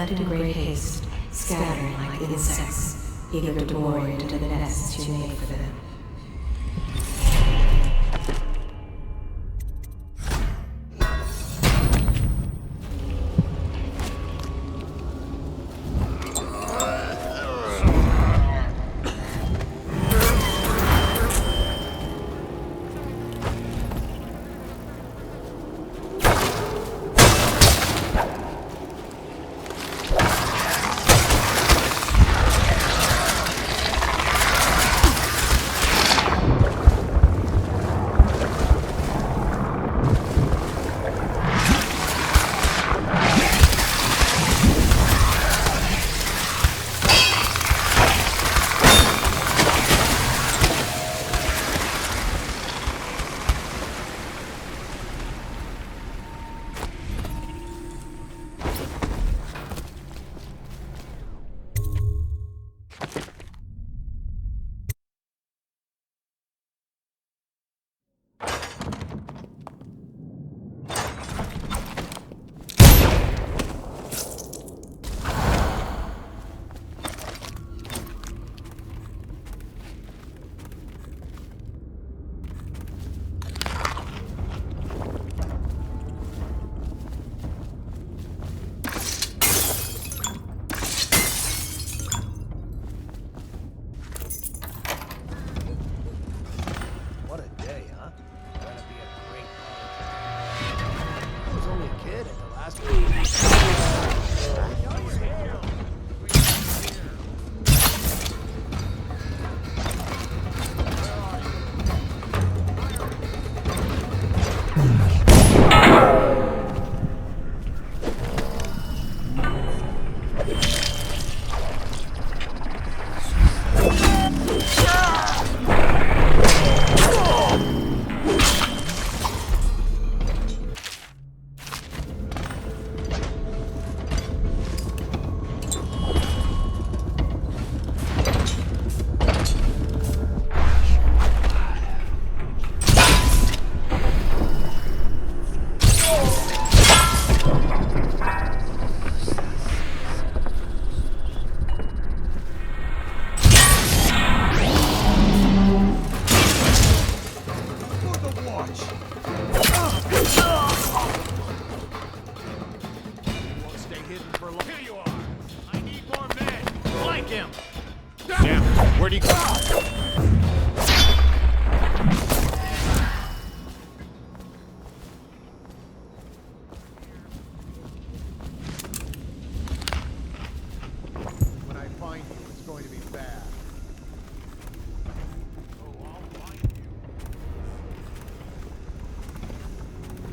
fled in great haste, scattering like insects, eager to bore into the nests you made for them.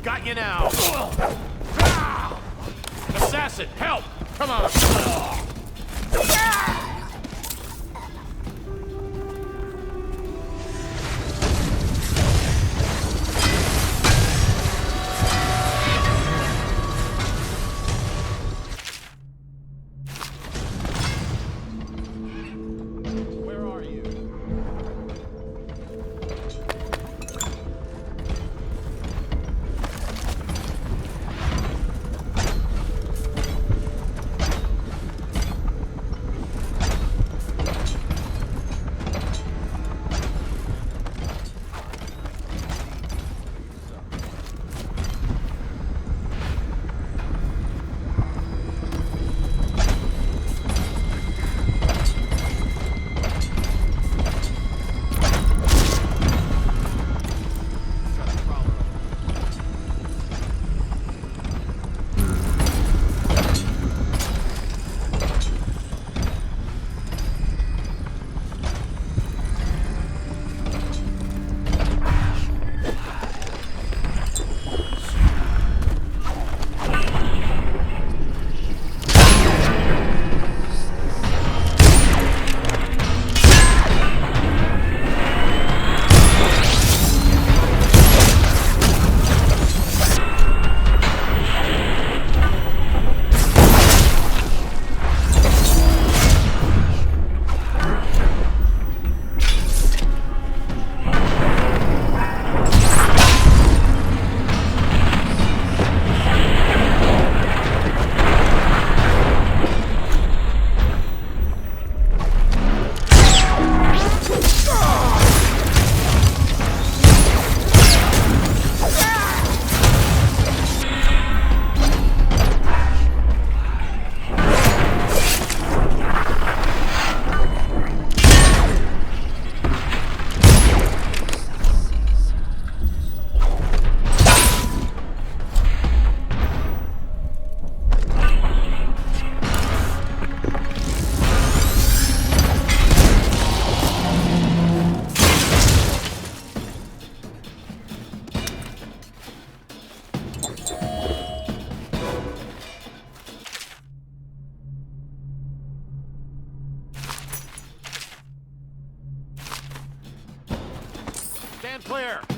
Got you now! Assassin, help! Come on!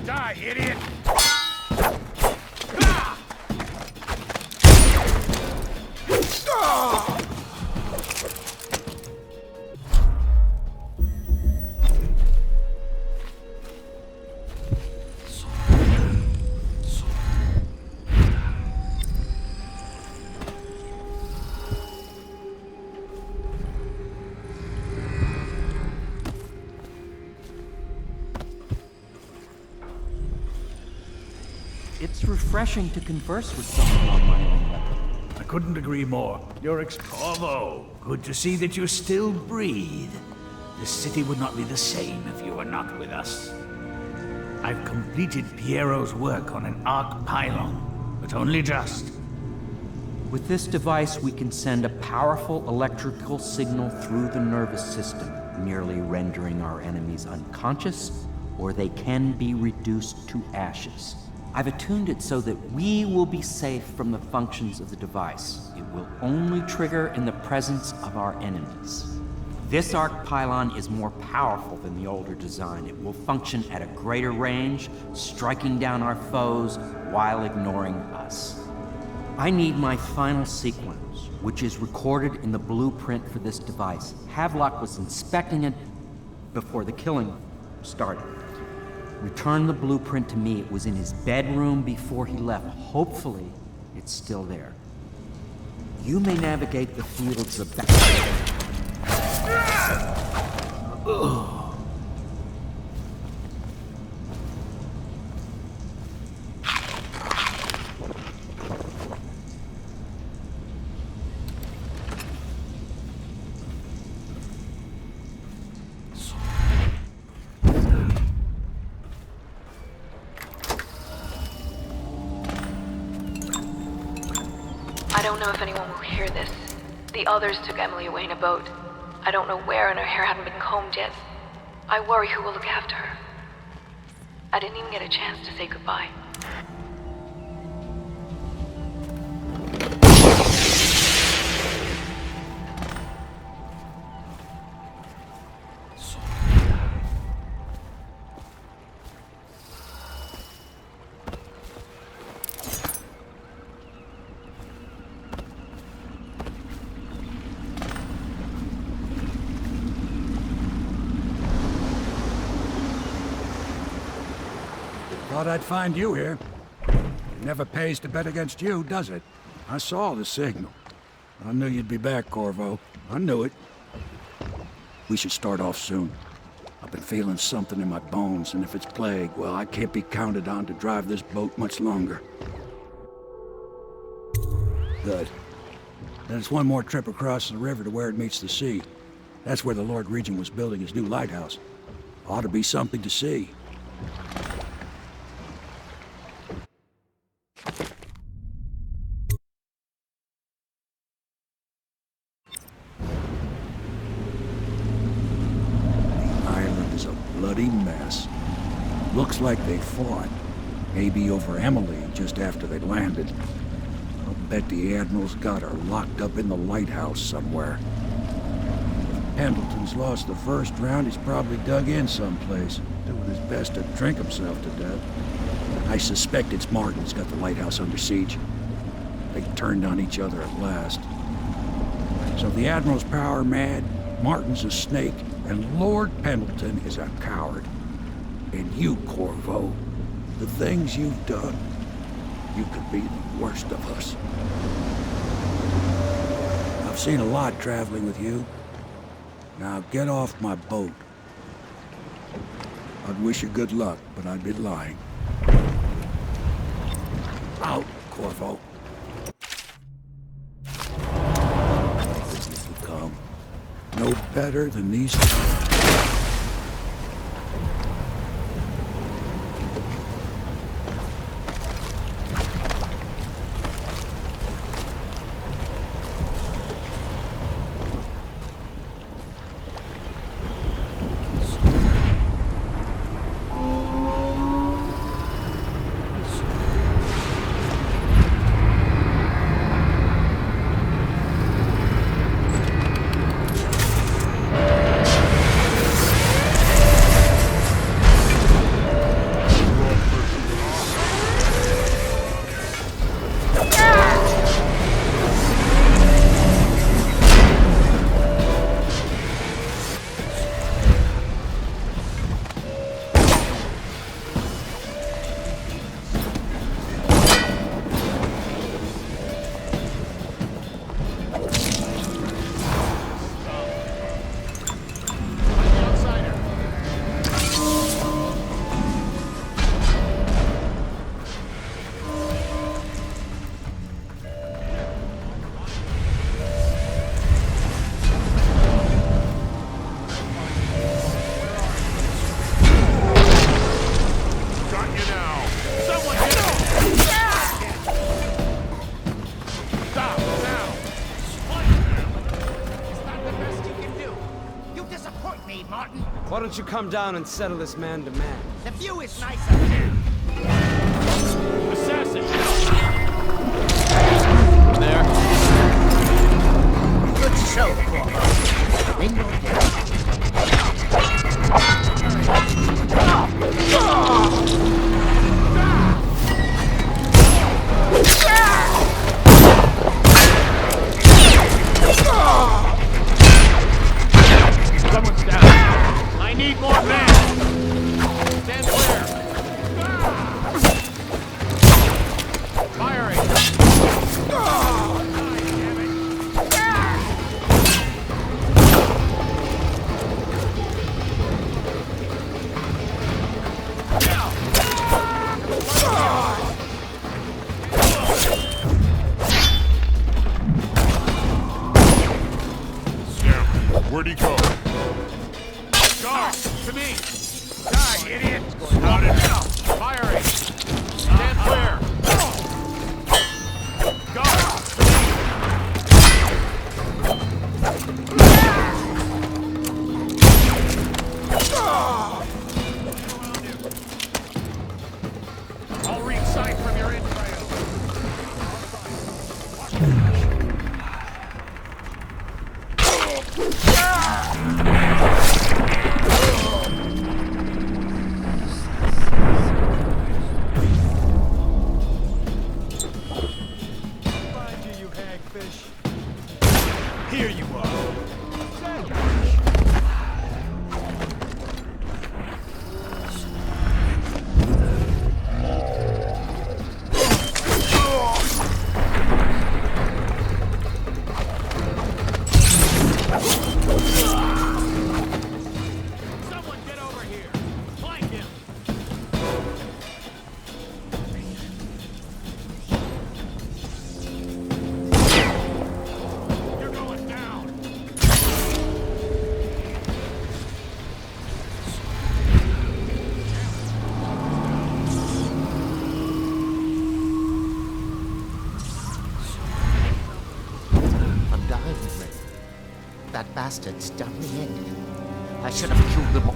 Die, idiot! It's refreshing to converse with someone on my own level. I couldn't agree more. You're Corvo. Good to see that you still breathe. This city would not be the same if you were not with us. I've completed Piero's work on an arc pylon, but only just. With this device, we can send a powerful electrical signal through the nervous system, merely rendering our enemies unconscious, or they can be reduced to ashes. I've attuned it so that we will be safe from the functions of the device. It will only trigger in the presence of our enemies. This arc pylon is more powerful than the older design. It will function at a greater range, striking down our foes while ignoring us. I need my final sequence, which is recorded in the blueprint for this device. Havelock was inspecting it before the killing started. Return the blueprint to me. It was in his bedroom before he left. Hopefully, it's still there. You may navigate the fields of battle. I don't know if anyone will hear this. The others took Emily away in a boat. I don't know where, and her hair hadn't been combed yet. I worry who will look after her. I didn't even get a chance to say goodbye. Thought I'd find you here. It never pays to bet against you, does it? I saw the signal. I knew you'd be back, Corvo. I knew it. We should start off soon. I've been feeling something in my bones, and if it's plague, well, I can't be counted on to drive this boat much longer. Good. Then it's one more trip across the river to where it meets the sea. That's where the Lord Regent was building his new lighthouse. Ought to be something to see. Bloody mess. Looks like they fought. Maybe over Emily just after they landed. I'll bet the Admiral's got her locked up in the lighthouse somewhere. If Pendleton's lost the first round, he's probably dug in someplace, doing his best to drink himself to death. I suspect it's Martin's got the lighthouse under siege. They turned on each other at last. So the Admiral's power mad, Martin's a snake, and Lord Pendleton is a coward. And you, Corvo, the things you've done, you could be the worst of us. I've seen a lot traveling with you. Now get off my boat. I'd wish you good luck, but I'd be lying. Out, Corvo. Come. No better than these. Why don't you come down and settle this man to man? The view is nicer here. Assassin! There. Good show, Corvo. In your Someone's down. I need more men. Stand clear. Firing. Where'd he go? Guard, to me. Die, idiot. Out it. Firing. Stand clear. Guard. I'll read sight from your entrails. Find you, you hagfish. Here you are. Someone get over here. Flank him. You're going down. I'm dying, Ray. That bastard stabbed me in. I should have killed them all.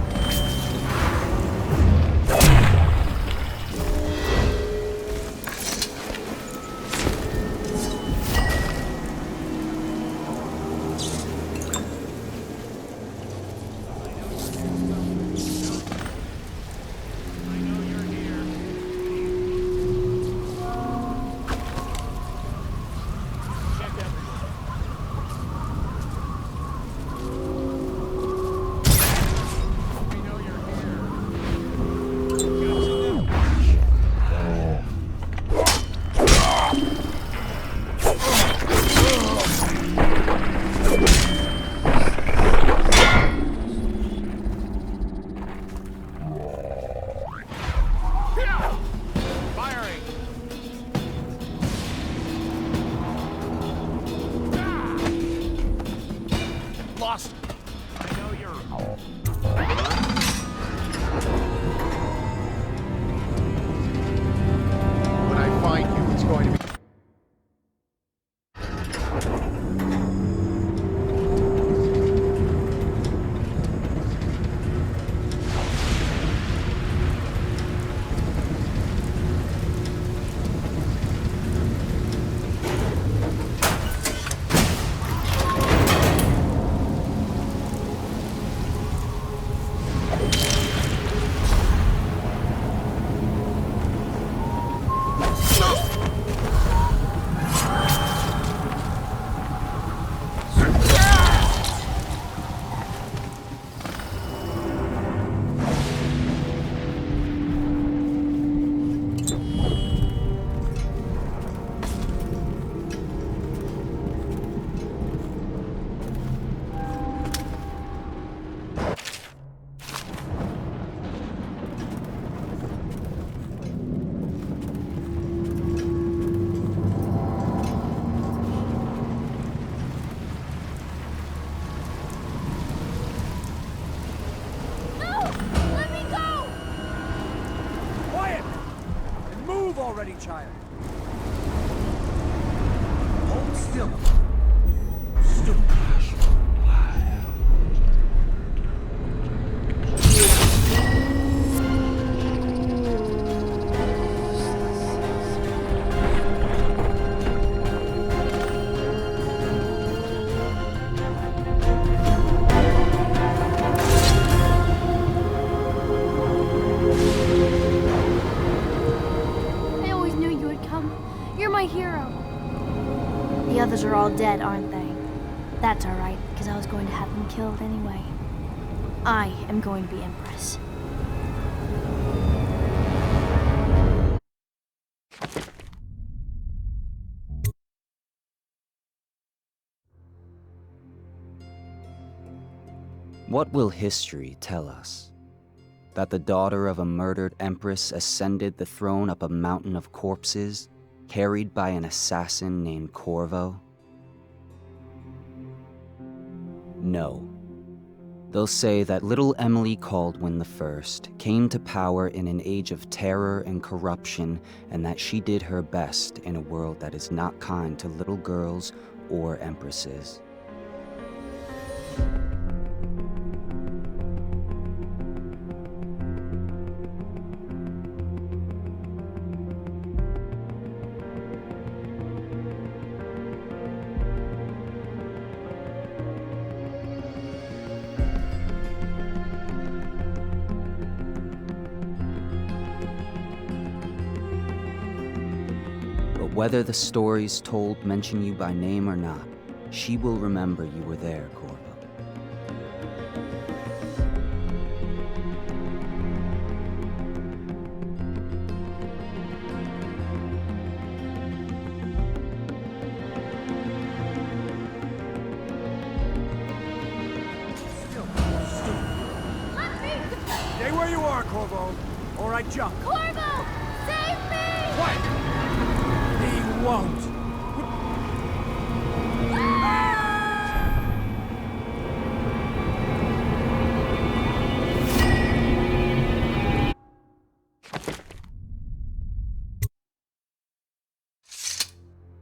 Firing. Lost. I know you're. When I find you, it's going to be... already, child. Hold still. Stupid. my hero. The others are all dead, aren't they? That's alright, because I was going to have them killed anyway. I am going to be Empress. What will history tell us? That the daughter of a murdered empress ascended the throne up a mountain of corpses, carried by an assassin named Corvo? No. They'll say that little Emily Caldwin I came to power in an age of terror and corruption, and that she did her best in a world that is not kind to little girls or empresses. Whether the stories told mention you by name or not, she will remember you were there, Corvo. Stay where you are, Corvo, or I jump. Corvo! Save me! Quiet! He won't.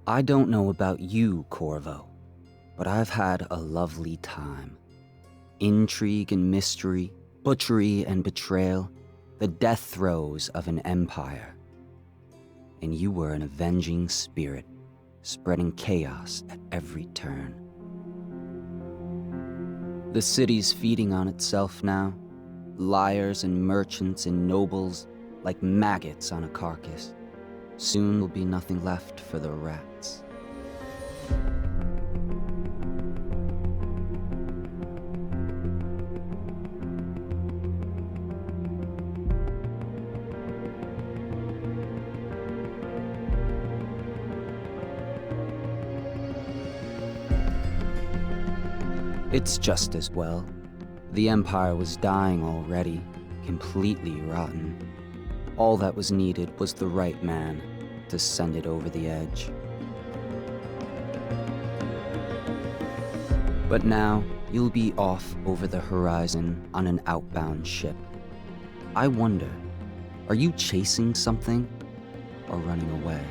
I don't know about you, Corvo, but I've had a lovely time. Intrigue and mystery, butchery and betrayal, the death throes of an empire. And you were an avenging spirit, spreading chaos at every turn. The city's feeding on itself now, liars and merchants and nobles like maggots on a carcass. Soon will be nothing left for the rats. It's just as well. The Empire was dying already, completely rotten. All that was needed was the right man to send it over the edge. But now, you'll be off over the horizon on an outbound ship. I wonder, are you chasing something or running away?